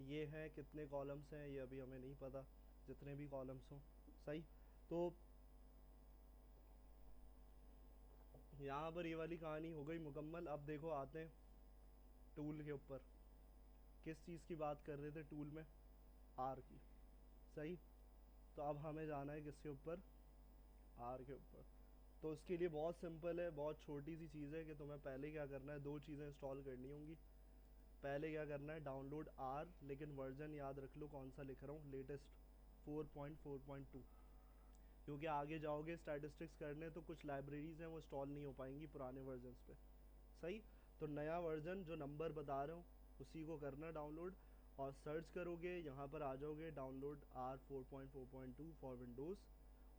ये हैं, कितने कॉलम्स हैं ये अभी हमें नहीं पता, जितने भी कॉलम्स हों। सही। तो यहाँ पर ये वाली कहानी हो गई मुकम्मल। अब देखो आते हैं टूल के ऊपर। किस चीज़ की बात कर रहे थे टूल में, आर की। सही। तो अब हमें जाना है किसके ऊपर, आर के ऊपर। तो उसके लिए बहुत सिंपल है, बहुत छोटी सी चीज़ है कि तुम्हें पहले क्या करना है, 2 चीज़ें इंस्टॉल करनी होंगी। पहले क्या करना है, डाउनलोड आर, लेकिन वर्जन याद रख लो कौन सा लिख रहा हूँ, लेटेस्ट 4.4.2। क्योंकि आगे जाओगे स्टैटिस्टिक्स करने तो कुछ लाइब्रेरीज हैं वो इंस्टॉल नहीं हो पाएंगी पुराने वर्जन्स पे। सही। तो नया वर्जन जो नंबर बता रहा हूँ उसी को करना डाउनलोड, और सर्च करोगे यहाँ पर आ जाओगे डाउनलोड आर 4.4.2 फॉर विंडोज़।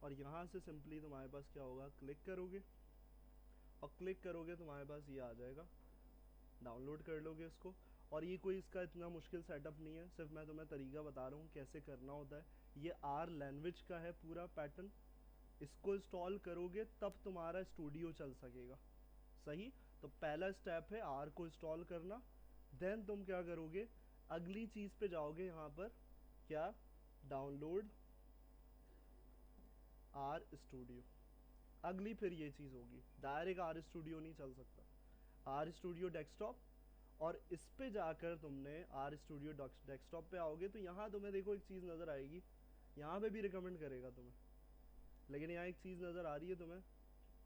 और यहाँ से सिंपली तुम्हारे पास क्या होगा, क्लिक करोगे, और क्लिक करोगे तुम्हारे पास ये आ जाएगा, डाउनलोड कर लोगे इसको। और ये कोई इसका इतना मुश्किल सेटअप नहीं है, सिर्फ मैं तुम्हें तरीका बता रहा हूँ कैसे करना होता है। ये आर लैंग्वेज का है पूरा पैटर्न। इसको इंस्टॉल करोगे तब तुम्हारा स्टूडियो चल सकेगा। सही। तो पहला स्टेप है आर को इंस्टॉल करना। देन तुम क्या करोगे, अगली चीज़ पे जाओगे, यहाँ पर क्या, डाउनलोड आर स्टूडियो। अगली फिर ये चीज़ होगी, डायरेक्ट आर स्टूडियो नहीं चल सकता, आर स्टूडियो डेस्कटॉप। और इस पे जाकर तुमने आर स्टूडियो डेस्कटॉप पे आओगे तो यहाँ तुम्हें देखो एक चीज़ नज़र आएगी, यहाँ पे भी रिकमेंड करेगा तुम्हें, लेकिन यहाँ एक चीज़ नज़र आ रही है तुम्हें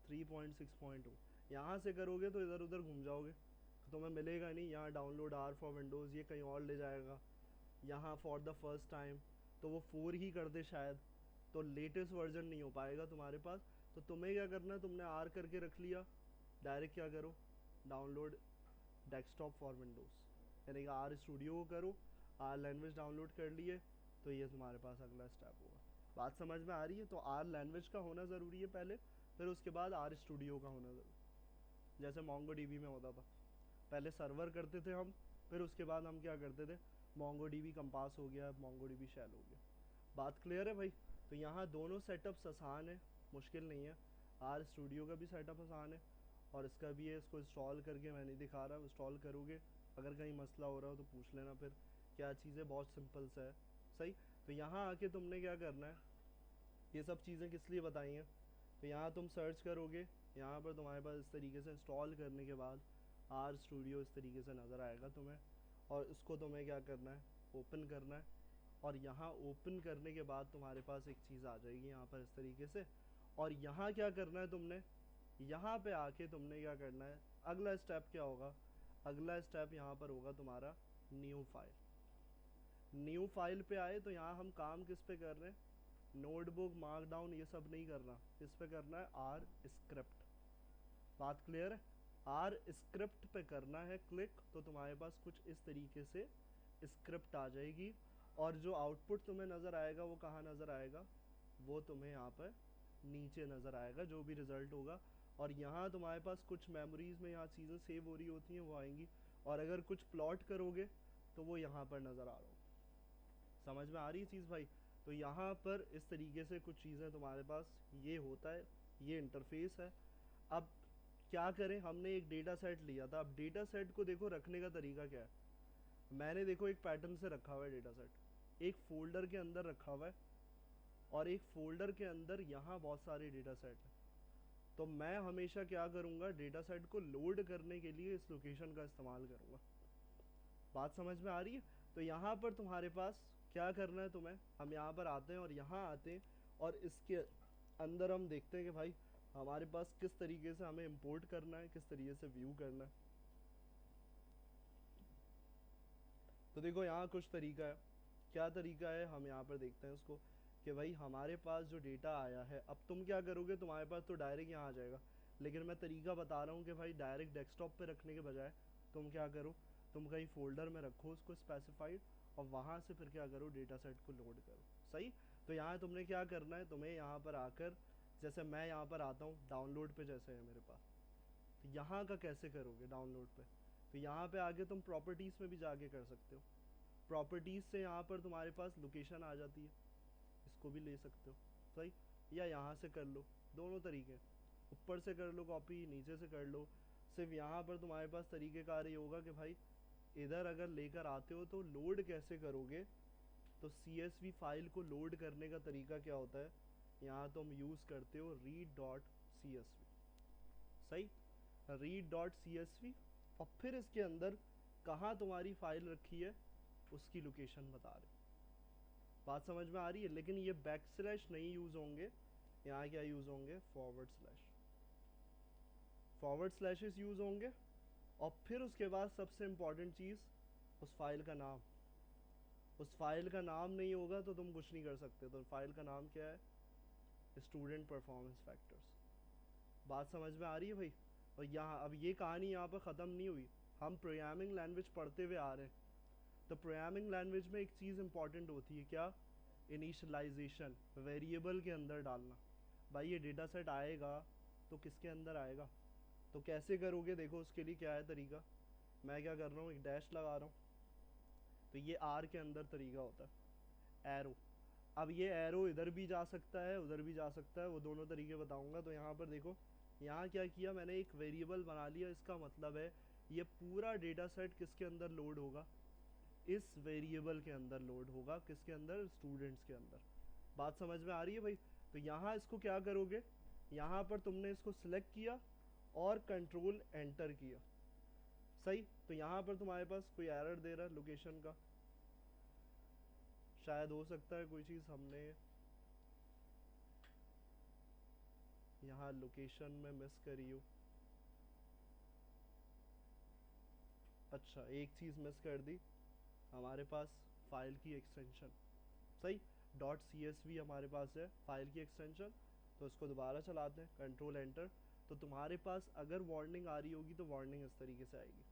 3.6.2। यहाँ से करोगे तो इधर उधर घूम जाओगे तो तुम्हें मिलेगा नहीं। यहाँ डाउनलोड आर फॉर विंडोज़, ये कहीं और ले जाएगा। यहाँ फॉर द फर्स्ट टाइम तो वो 4 ही कर दे शायद, तो लेटेस्ट वर्जन नहीं हो पाएगा तुम्हारे पास। तो तुम्हें क्या करना है, तुमने आर करके रख लिया, डायरेक्ट क्या करो, डाउनलोड डेस्कटॉप फॉर विंडोज़, यानी कि आर स्टूडियो को करो, आर लैंग्वेज डाउनलोड कर लिए, तो ये तुम्हारे पास अगला स्टेप होगा। बात समझ में आ रही है। तो आर लैंग्वेज का होना ज़रूरी है पहले, फिर उसके बाद आर स्टूडियो का होना ज़रूरी। जैसे मोंगो डीबी में होता था, पहले सर्वर करते थे हम, फिर उसके बाद हम क्या करते थे, मोंगो डीबी कंपास हो गया, मोंगो डीबी शेल हो गया। बात क्लियर है भाई। तो यहाँ दोनों सेटअप्स आसान है, मुश्किल नहीं है। आर स्टूडियो का भी सेटअप आसान है और इसका भी है। इसको इंस्टॉल करके मैं नहीं दिखा रहा, इंस्टॉल करोगे, अगर कहीं मसला हो रहा हो तो पूछ लेना फिर क्या चीज़ है, बहुत सिंपल सा है। सही। तो यहाँ आके तुमने क्या करना है, ये सब चीज़ें किस लिए बताई हैं, तो यहाँ तुम सर्च करोगे, यहाँ पर तुम्हारे पास इस तरीके से इंस्टॉल करने के बाद आर स्टूडियो इस तरीके से नज़र आएगा तुम्हें। और इसको तुम्हें क्या करना है, ओपन करना है। और यहाँ ओपन करने के बाद तुम्हारे पास एक चीज़ आ जाएगी यहाँ पर इस तरीके से। और यहाँ क्या करना है तुमने, यहाँ पे आके तुमने क्या करना है, अगला स्टेप क्या होगा, अगला स्टेप यहाँ पर होगा तुम्हारा न्यू फाइल। न्यू फाइल पे आए तो यहाँ हम काम किस पे कर रहे हैं, नोटबुक मार्कडाउन ये सब नहीं करना, किस पे करना है, आर स्क्रिप्ट। बात क्लियर है, आर स्क्रिप्ट पे करना है क्लिक, तो तुम्हारे पास कुछ इस तरीके से स्क्रिप्ट आ जाएगी। और जो आउटपुट तुम्हें नज़र आएगा वो कहाँ नज़र आएगा, वो तुम्हें यहाँ पर नीचे नज़र आएगा, जो भी रिजल्ट होगा। और यहाँ तुम्हारे पास कुछ मेमोरीज में यहाँ चीज़ें सेव हो रही होती हैं वो आएंगी, और अगर कुछ प्लॉट करोगे तो वो यहाँ पर नज़र आ रहा हो। समझ में आ रही है चीज़ भाई। तो यहाँ पर इस तरीके से कुछ चीज़ें तुम्हारे पास ये होता है, ये इंटरफेस है। अब क्या करें, हमने एक डेटा सेट लिया था, अब डेटा सेट को देखो रखने का तरीका क्या है। मैंने देखो एक पैटर्न से रखा हुआ है डेटा सेट, एक फोल्डर के अंदर रखा हुआ है, और एक फोल्डर के अंदर यहाँ बहुत सारे डेटा सेट हैं। तो मैं हमेशा क्या करूँगा, डेटा सेट को लोड करने के लिए इस लोकेशन का इस्तेमाल करूँगा। बात समझ में आ रही है। तो यहाँ पर तुम्हारे पास क्या करना है तुम्हें, हम यहाँ पर आते हैं और यहाँ आते हैं, और इसके अंदर हम देखते हैं कि भाई हमारे पास किस तरीके से हमें इंपोर्ट करना है, किस तरीके से व्यू करना है। तो देखो यहाँ कुछ तरीका है, क्या तरीका है हम यहाँ पर देखते हैं उसको, कि भाई हमारे पास जो डेटा आया है, अब तुम क्या करोगे, तुम्हारे पास तो डायरेक्ट यहाँ आ जाएगा, लेकिन मैं तरीका बता रहा हूँ कि भाई डायरेक्ट डेस्कटॉप पे रखने के बजाय तुम क्या करो, तुम कहीं फोल्डर में रखो उसको स्पेसिफाइड, और वहाँ से फिर क्या करो, डेटा सेट को लोड करो। सही। तो यहाँ तुमने क्या करना है, तुम्हें यहाँ पर आकर, जैसे मैं यहाँ पर आता हूँ डाउनलोड पे, जैसे है मेरे पास, तो यहाँ का कैसे करोगे डाउनलोड पे, तो यहाँ पे आगे तुम प्रॉपर्टीज़ में भी जाके कर सकते हो। प्रॉपर्टीज़ से यहाँ पर तुम्हारे पास लोकेशन आ जाती है, इसको भी ले सकते हो। सही। या यहाँ से कर लो, दोनों तरीके, ऊपर से कर लो कॉपी, नीचे से कर लो। सिर्फ यहाँ पर तुम्हारे पास तरीक़ेकार ये होगा कि भाई इधर अगर लेकर आते हो तो लोड कैसे करोगे, तो CSV फाइल को लोड करने का तरीका क्या होता है, यहाँ तुम यूज़ करते हो read.csv। सही, read.csv, और फिर इसके अंदर कहाँ तुम्हारी फाइल रखी है उसकी लोकेशन बता रहे। बात समझ में आ रही है। लेकिन ये बैक स्लैश नहीं यूज़ होंगे, यहाँ क्या यूज़ होंगे, forward slash, forward slashes use होंगे। और फिर उसके बाद सबसे इम्पॉर्टेंट चीज़, उस फाइल का नाम। उस फाइल का नाम नहीं होगा तो तुम कुछ नहीं कर सकते। तो फाइल का नाम क्या है, स्टूडेंट परफॉर्मेंस फैक्टर्स। बात समझ में आ रही है भाई। और यहाँ अब ये कहानी यहाँ पर ख़त्म नहीं हुई, हम प्रोग्रामिंग लैंग्वेज पढ़ते हुए आ रहे हैं। तो प्रोग्रामिंग लैंग्वेज में एक चीज़ इंपॉर्टेंट होती है, क्या, इनिशियलाइजेशन, वेरिएबल के अंदर डालना। भाई ये डेटा सेट आएगा तो किसके अंदर आएगा, तो कैसे करोगे, देखो उसके लिए क्या है तरीका। मैं क्या कर रहा हूँ, एक डैश लगा रहा हूँ, तो ये आर के अंदर तरीका होता है एरो। अब ये एरो इधर भी जा सकता है उधर भी जा सकता है, वो दोनों तरीके बताऊंगा। तो यहाँ पर देखो, यहाँ क्या किया मैंने, एक वेरिएबल बना लिया। इसका मतलब है ये पूरा डेटा सेट किसके अंदर लोड होगा, इस वेरिएबल के अंदर लोड होगा, किसके अंदर, स्टूडेंट्स के अंदर। बात समझ में आ रही है भाई। तो यहाँ इसको क्या करोगे, यहाँ पर तुमने इसको सिलेक्ट किया और कंट्रोल एंटर किया। सही। तो यहाँ पर तुम्हारे पास कोई एरर दे रहा है लोकेशन का, शायद हो सकता है कोई चीज़ हमने यहाँ लोकेशन में मिस करी हो। अच्छा, एक चीज़ मिस कर दी, हमारे पास फाइल की एक्सटेंशन। सही, .csv हमारे पास है फाइल की एक्सटेंशन। तो इसको दोबारा चलाते हैं, कंट्रोल एंटर। तो तुम्हारे पास अगर वार्निंग आ रही होगी तो वार्निंग इस तरीके से आएगी,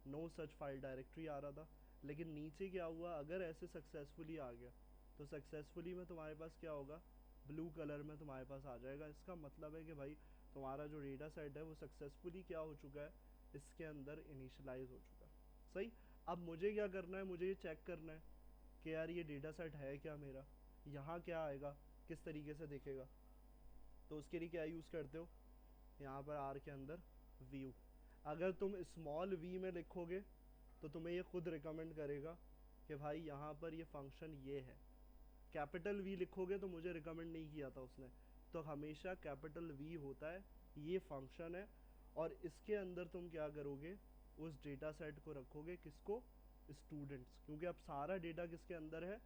नो सच फाइल डायरेक्टरी आ रहा था। लेकिन नीचे क्या हुआ, अगर ऐसे सक्सेसफुली आ गया तो सक्सेसफुली में तुम्हारे पास क्या होगा, ब्लू कलर में तुम्हारे पास आ जाएगा। इसका मतलब है कि भाई तुम्हारा जो डेटा सेट है वो सक्सेसफुली क्या हो चुका है, इसके अंदर इनिशियलाइज हो चुका है। सही। अब मुझे क्या करना है, मुझे ये चेक करना है कि यार ये डेटा सेट है क्या मेरा, यहाँ क्या आएगा, किस तरीके से दिखेगा। तो उसके लिए क्या यूज़ करते हो, यहाँ पर आर के अंदर व्यू। अगर तुम स्मॉल वी में लिखोगे तो तुम्हें ये खुद रिकमेंड करेगा कि भाई यहाँ पर ये फंक्शन ये है। कैपिटल वी लिखोगे तो मुझे रिकमेंड नहीं किया था उसने, तो हमेशा कैपिटल वी होता है, ये फंक्शन है। और इसके अंदर तुम क्या करोगे, उस डेटा सेट को रखोगे, किसको, स्टूडेंट्स, क्योंकि अब सारा डेटा किसके अंदर है,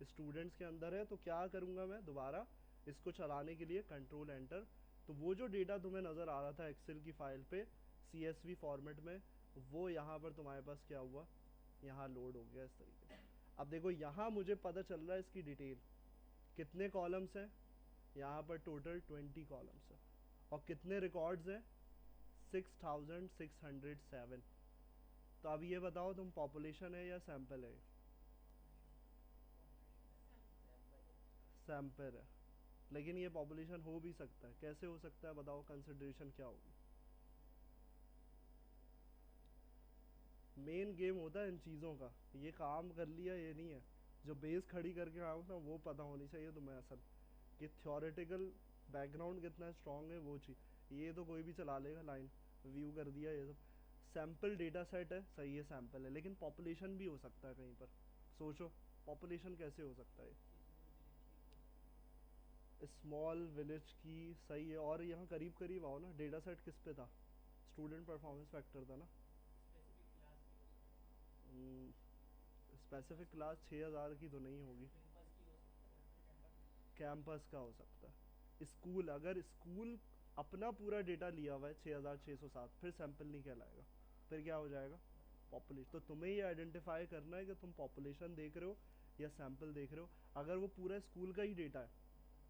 स्टूडेंट्स के अंदर है। तो क्या करूँगा मैं, दोबारा इसको चलाने के लिए कंट्रोल एंटर। तो वो जो डेटा तुम्हें नज़र आ रहा था एक्सेल की फ़ाइल पे CSV फॉर्मेट में, वो यहाँ पर तुम्हारे पास क्या हुआ, यहाँ लोड हो गया इस तरीके से। अब देखो यहाँ मुझे पता चल रहा है इसकी डिटेल, कितने कॉलम्स हैं यहाँ पर, टोटल 20 कॉलम्स है, और कितने रिकॉर्ड्स हैं 6607। तो अब ये बताओ तुम, पॉपुलेशन है या सैंपल है? सैंपल है, लेकिन ये पॉपुलेशन हो भी सकता है, कैसे हो सकता है बताओ, कंसिडरेशन क्या होगी? मेन गेम होता है इन चीज़ों का, ये काम कर लिया ये नहीं है, जो बेस खड़ी करके आऊँ ना वो पता होनी चाहिए तुम्हें असल, कि थ्योरेटिकल बैकग्राउंड कितना स्ट्रांग है वो चीज़। ये तो कोई भी चला लेगा लाइन, व्यू कर दिया ये सब। सैंपल डेटा सेट है, सही है सैंपल है, लेकिन पॉपुलेशन भी हो सकता है कहीं पर। सोचो पॉपुलेशन कैसे हो सकता है? स्मॉल विलेज की, सही है। और यहाँ करीब करीब आओ ना, डेटा सेट किस पे था? स्टूडेंट परफॉर्मेंस फैक्टर था ना। स्पेसिफिक क्लास 6000 की तो नहीं होगी, कैंपस का हो सकता है। स्कूल, अगर स्कूल अपना पूरा डेटा लिया हुआ है 6607, फिर सैंपल नहीं कहलाएगा, फिर क्या हो जाएगा? पॉपुलेशन। तो तुम्हें ये आइडेंटिफाई करना है कि तुम पॉपुलेशन देख रहे हो या सैंपल देख रहे हो। अगर वो पूरा स्कूल का ही डेटा है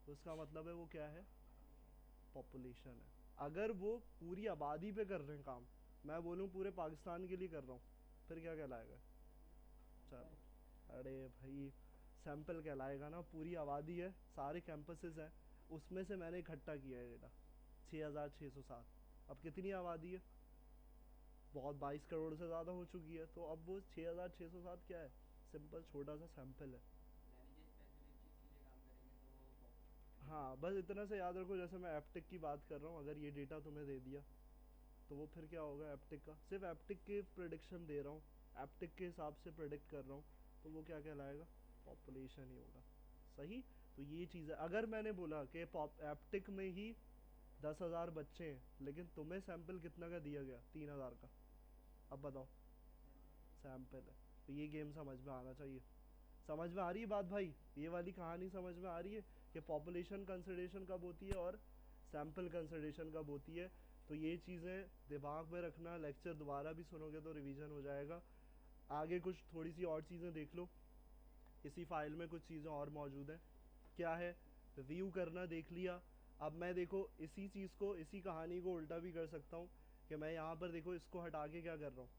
तो उसका मतलब है वो क्या है? पॉपुलेशन है। अगर वो पूरी आबादी पे कर रहे हैं काम, मैं बोलूँ पूरे पाकिस्तान के लिए कर रहा हूँ, फिर क्या कहलाएगा? चलो, अरे भाई सैंपल कहलाएगा ना, पूरी आबादी है, सारे कैंपसेस हैं, उसमें से मैंने इकट्ठा किया है डेटा 6607। अब कितनी आबादी है? बहुत, 22 करोड़ से ज़्यादा हो चुकी है, तो अब वो 6607 क्या है? सिंपल छोटा सा सैंपल है। हाँ बस इतना से याद रखो, जैसे मैं एप्टिक की बात कर रहा हूँ, अगर ये डेटा तुम्हें दे दिया तो वो फिर क्या होगा एप्टिक का? सिर्फ एप्टिक के प्रिडिक्शन दे रहा हूँ, एप्टिक के हिसाब से प्रिडिक्ट कर रहा हूँ, तो वो क्या कहलाएगा? पॉपुलेशन ही होगा। सही। तो ये चीज़ है। अगर मैंने बोला कि एप्टिक में ही 10,000 बच्चे हैं, लेकिन तुम्हें सैंपल कितना का दिया गया? 3,000 का, अब बताओ, सैंपल है। तो ये गेम समझ में आना चाहिए। समझ में आ रही है बात भाई? ये वाली कहानी समझ में आ रही है कि पॉपुलेशन कंसिडरेशन कब होती है और सैंपल कंसिडरेशन कब होती है? तो ये चीज़ें दिमाग में रखना, लेक्चर दोबारा भी सुनोगे तो रिवीजन हो जाएगा। आगे कुछ थोड़ी सी और चीज़ें देख लो, इसी फाइल में कुछ चीज़ें और मौजूद हैं। क्या है? व्यू करना देख लिया। अब मैं देखो इसी चीज़ को, इसी कहानी को उल्टा भी कर सकता हूँ, कि मैं यहाँ पर देखो इसको हटा के क्या कर रहा हूँ,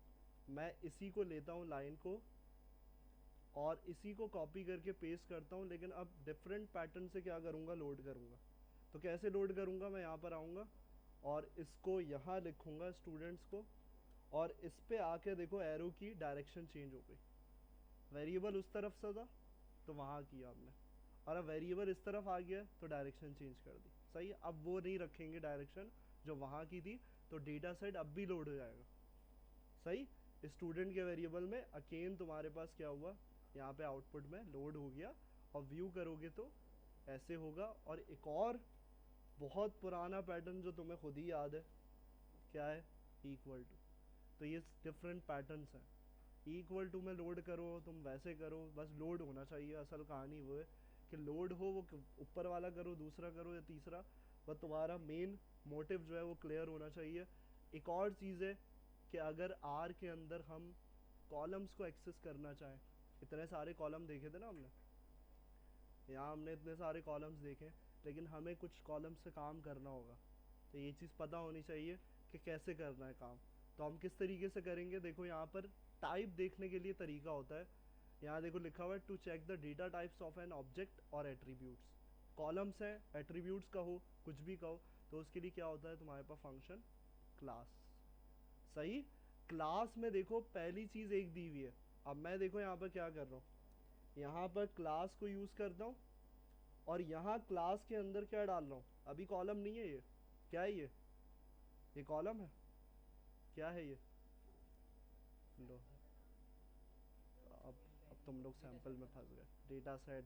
मैं इसी को लेता हूँ लाइन को, और इसी को कॉपी करके पेस्ट करता हूँ, लेकिन अब डिफरेंट पैटर्न से क्या करूँगा, लोड करूँगा। तो कैसे लोड करूँगा? मैं यहाँ पर आऊँगा और इसको यहाँ लिखूँगा स्टूडेंट्स को, और इस पे आके देखो एरो की डायरेक्शन चेंज हो गई। वेरिएबल उस तरफ से था तो वहाँ किया हमने, और अब वेरिएबल इस तरफ आ गया तो डायरेक्शन चेंज कर दी। सही है। अब वो नहीं रखेंगे डायरेक्शन जो वहाँ की थी, तो डेटा सेट अब भी लोड हो जाएगा। सही। स्टूडेंट के वेरिएबल में अगेन तुम्हारे पास क्या हुआ, यहाँ पे आउटपुट में लोड हो गया, और व्यू करोगे तो ऐसे होगा। और एक और बहुत पुराना पैटर्न जो तुम्हें खुद ही याद है, क्या है? Equal to. तो ये डिफरेंट पैटर्न्स हैं। इक्वल टू में लोड करो, तुम वैसे करो, बस लोड होना चाहिए। असल कहानी वो है कि लोड हो, वो ऊपर वाला करो, दूसरा करो या तीसरा, बस तुम्हारा मेन मोटिव जो है वो क्लियर होना चाहिए। एक और चीज़ है कि अगर आर के अंदर हम कॉलम्स को एक्सेस करना चाहें, इतने सारे कॉलम देखे थे ना हमने, यहाँ हमने इतने सारे कॉलम्स देखे, लेकिन हमें कुछ कॉलम से काम करना होगा, तो ये चीज़ पता होनी चाहिए कि कैसे करना है काम। तो हम किस तरीके से करेंगे? देखो यहाँ पर टाइप देखने के लिए तरीका होता है। यहाँ देखो लिखा हुआ है to check the data types of an object और एट्रीब्यूट्स। कॉलम्स है, एट्रीब्यूट्स का हो, कुछ भी कहो, तो उसके लिए क्या होता है तुम्हारे पास? Function class. सही। क्लास में देखो पहली चीज़ एक दी हुई है। अब मैं देखो यहाँ पर क्या कर रहा हूँ, यहाँ पर क्लास को यूज़ करता हूँ, और यहाँ क्लास के अंदर क्या डाल रहा हूँ? अभी कॉलम नहीं है ये, क्या है ये कॉलम है, क्या है ये? लो, अब अब तुम लोग सैंपल में फंस गए। डेटा सेट,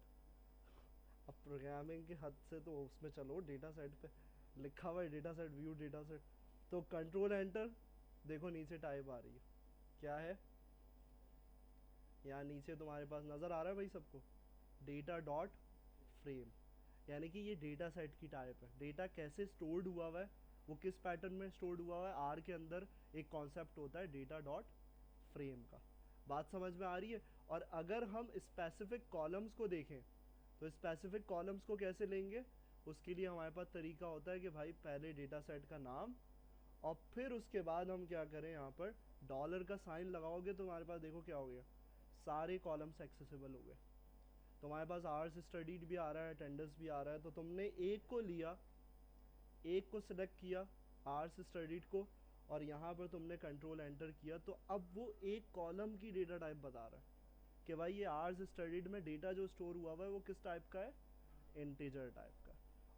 अब प्रोग्रामिंग के हद से तो उसमें चलो, डेटा सेट पे लिखा हुआ है data set, view data set. तो कंट्रोल एंटर, देखो नीचे टाइप आ रही है, क्या है? यहाँ नीचे तुम्हारे पास नज़र आ रहा है भाई सबको, डेटा डॉट फ्रेम, यानी कि ये डेटा सेट की टाइप है। डेटा कैसे स्टोर्ड हुआ है वो किस पैटर्न में स्टोर्ड हुआ है? आर के अंदर एक कॉन्सेप्ट होता है डेटा डॉट फ्रेम का। बात समझ में आ रही है? और अगर हम स्पेसिफिक कॉलम्स को देखें तो स्पेसिफिक कॉलम्स को कैसे लेंगे? उसके लिए हमारे पास तरीका होता है कि भाई पहले डेटा सेट का नाम और फिर उसके बाद हम क्या करें, यहाँ पर डॉलर का साइन लगाओगे तो हमारे पास देखो क्या हो गया, सारे कॉलम्स एक्सेसिबल हो गए। तो हमारे पास आवर्स स्टडीड भी आ रहा है, अटेंडेंस भी आ रहा है। तो तुमने एक को लिया, एक को सिलेक्ट किया आवर्स स्टडीड को, और यहाँ पर तुमने कंट्रोल एंटर किया, तो अब वो एक कॉलम की डेटा टाइप बता रहा है कि भाई ये आवर्स स्टडीड में डेटा जो स्टोर हुआ हुआ है वो किस टाइप का है? इंटीजर टाइप का।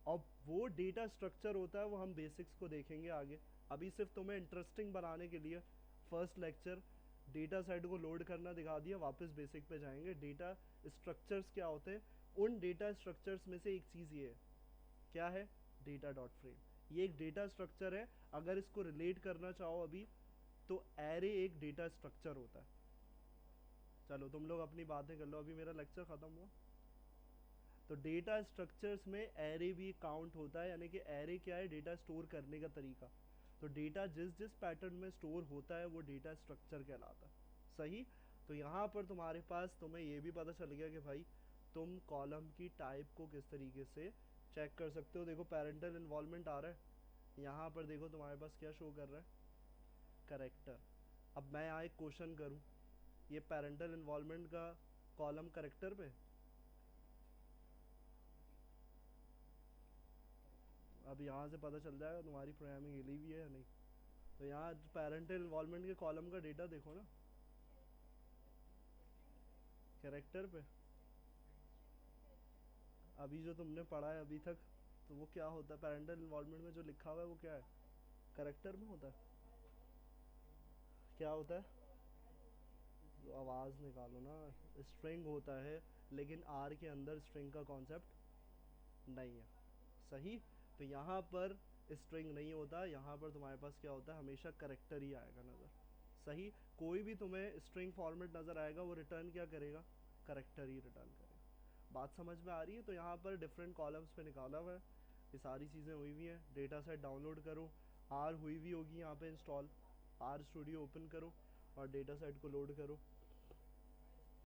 अब वो डेटा स्ट्रक्चर होता है वो हम बेसिक्स को देखेंगे आगे। अभी सिर्फ तुम्हें इंटरेस्टिंग बनाने के लिए फर्स्ट लेक्चर डेटा सेट को लोड करना दिखा दिया, वापस बेसिक पे जाएंगे। डेटा स्ट्रक्चर्स क्या होते हैं? उन डेटा स्ट्रक्चर्स में से एक चीज़ ये है, क्या है? Data dot frame. ये एक डेटा स्ट्रक्चर है। अगर इसको रिलेट करना चाहो अभी, तो एरे एक डेटा स्ट्रक्चर होता है। चलो तुम लोग अपनी बातें कर लो, अभी मेरा लेक्चर ख़त्म हुआ। तो डेटा स्ट्रक्चर्स में एरे भी काउंट होता है, यानी कि एरे क्या है? डेटा स्टोर करने का तरीका। तो डेटा जिस जिस पैटर्न में स्टोर होता है वो डेटा स्ट्रक्चर कहलाता है। सही। तो यहाँ पर तुम्हारे पास तुम्हें ये भी पता चल गया कि भाई तुम कॉलम की टाइप को किस तरीके से चेक कर सकते हो। देखो पेरेंटल इन्वॉल्वमेंट आ रहा है, यहाँ पर देखो तुम्हारे पास क्या शो कर रहा है? करेक्टर। अब मैं यहाँ एक क्वेश्चन करूँ, ये पेरेंटल इन्वॉल्वमेंट का कॉलम करेक्टर पे, अब यहाँ से पता चल जाएगा तुम्हारी प्रोग्रामिंग हिली भी है या नहीं। तो यहाँ पेरेंटल इन्वॉल्वमेंट के कॉलम का डेटा देखो ना, कैरेक्टर पे। अभी जो तुमने पढ़ा है अभी तक, तो वो क्या होता है? पेरेंटल इन्वॉल्वमेंट में जो लिखा हुआ है वो क्या है? करेक्टर में होता है। क्या होता है? तो आवाज़ निकालो ना। स्ट्रिंग होता है, लेकिन आर के अंदर स्ट्रिंग का कॉन्सेप्ट नहीं है। सही। तो यहाँ पर स्ट्रिंग नहीं होता, यहाँ पर तुम्हारे पास क्या होता है? हमेशा करेक्टर ही आएगा नज़र। सही। कोई भी तुम्हें स्ट्रिंग फॉर्मेट नज़र आएगा वो रिटर्न क्या करेगा? करेक्टर ही रिटर्न करेगा। बात समझ में आ रही है? तो यहाँ पर डिफरेंट कॉलम्स पे निकाला हुआ है, ये सारी चीज़ें हुई हुई हैं। डेटा सेट डाउनलोड करो, आर हुई हुई होगी यहाँ पे इंस्टॉल, आर स्टूडियो ओपन करो और डेटा सेट को लोड करो।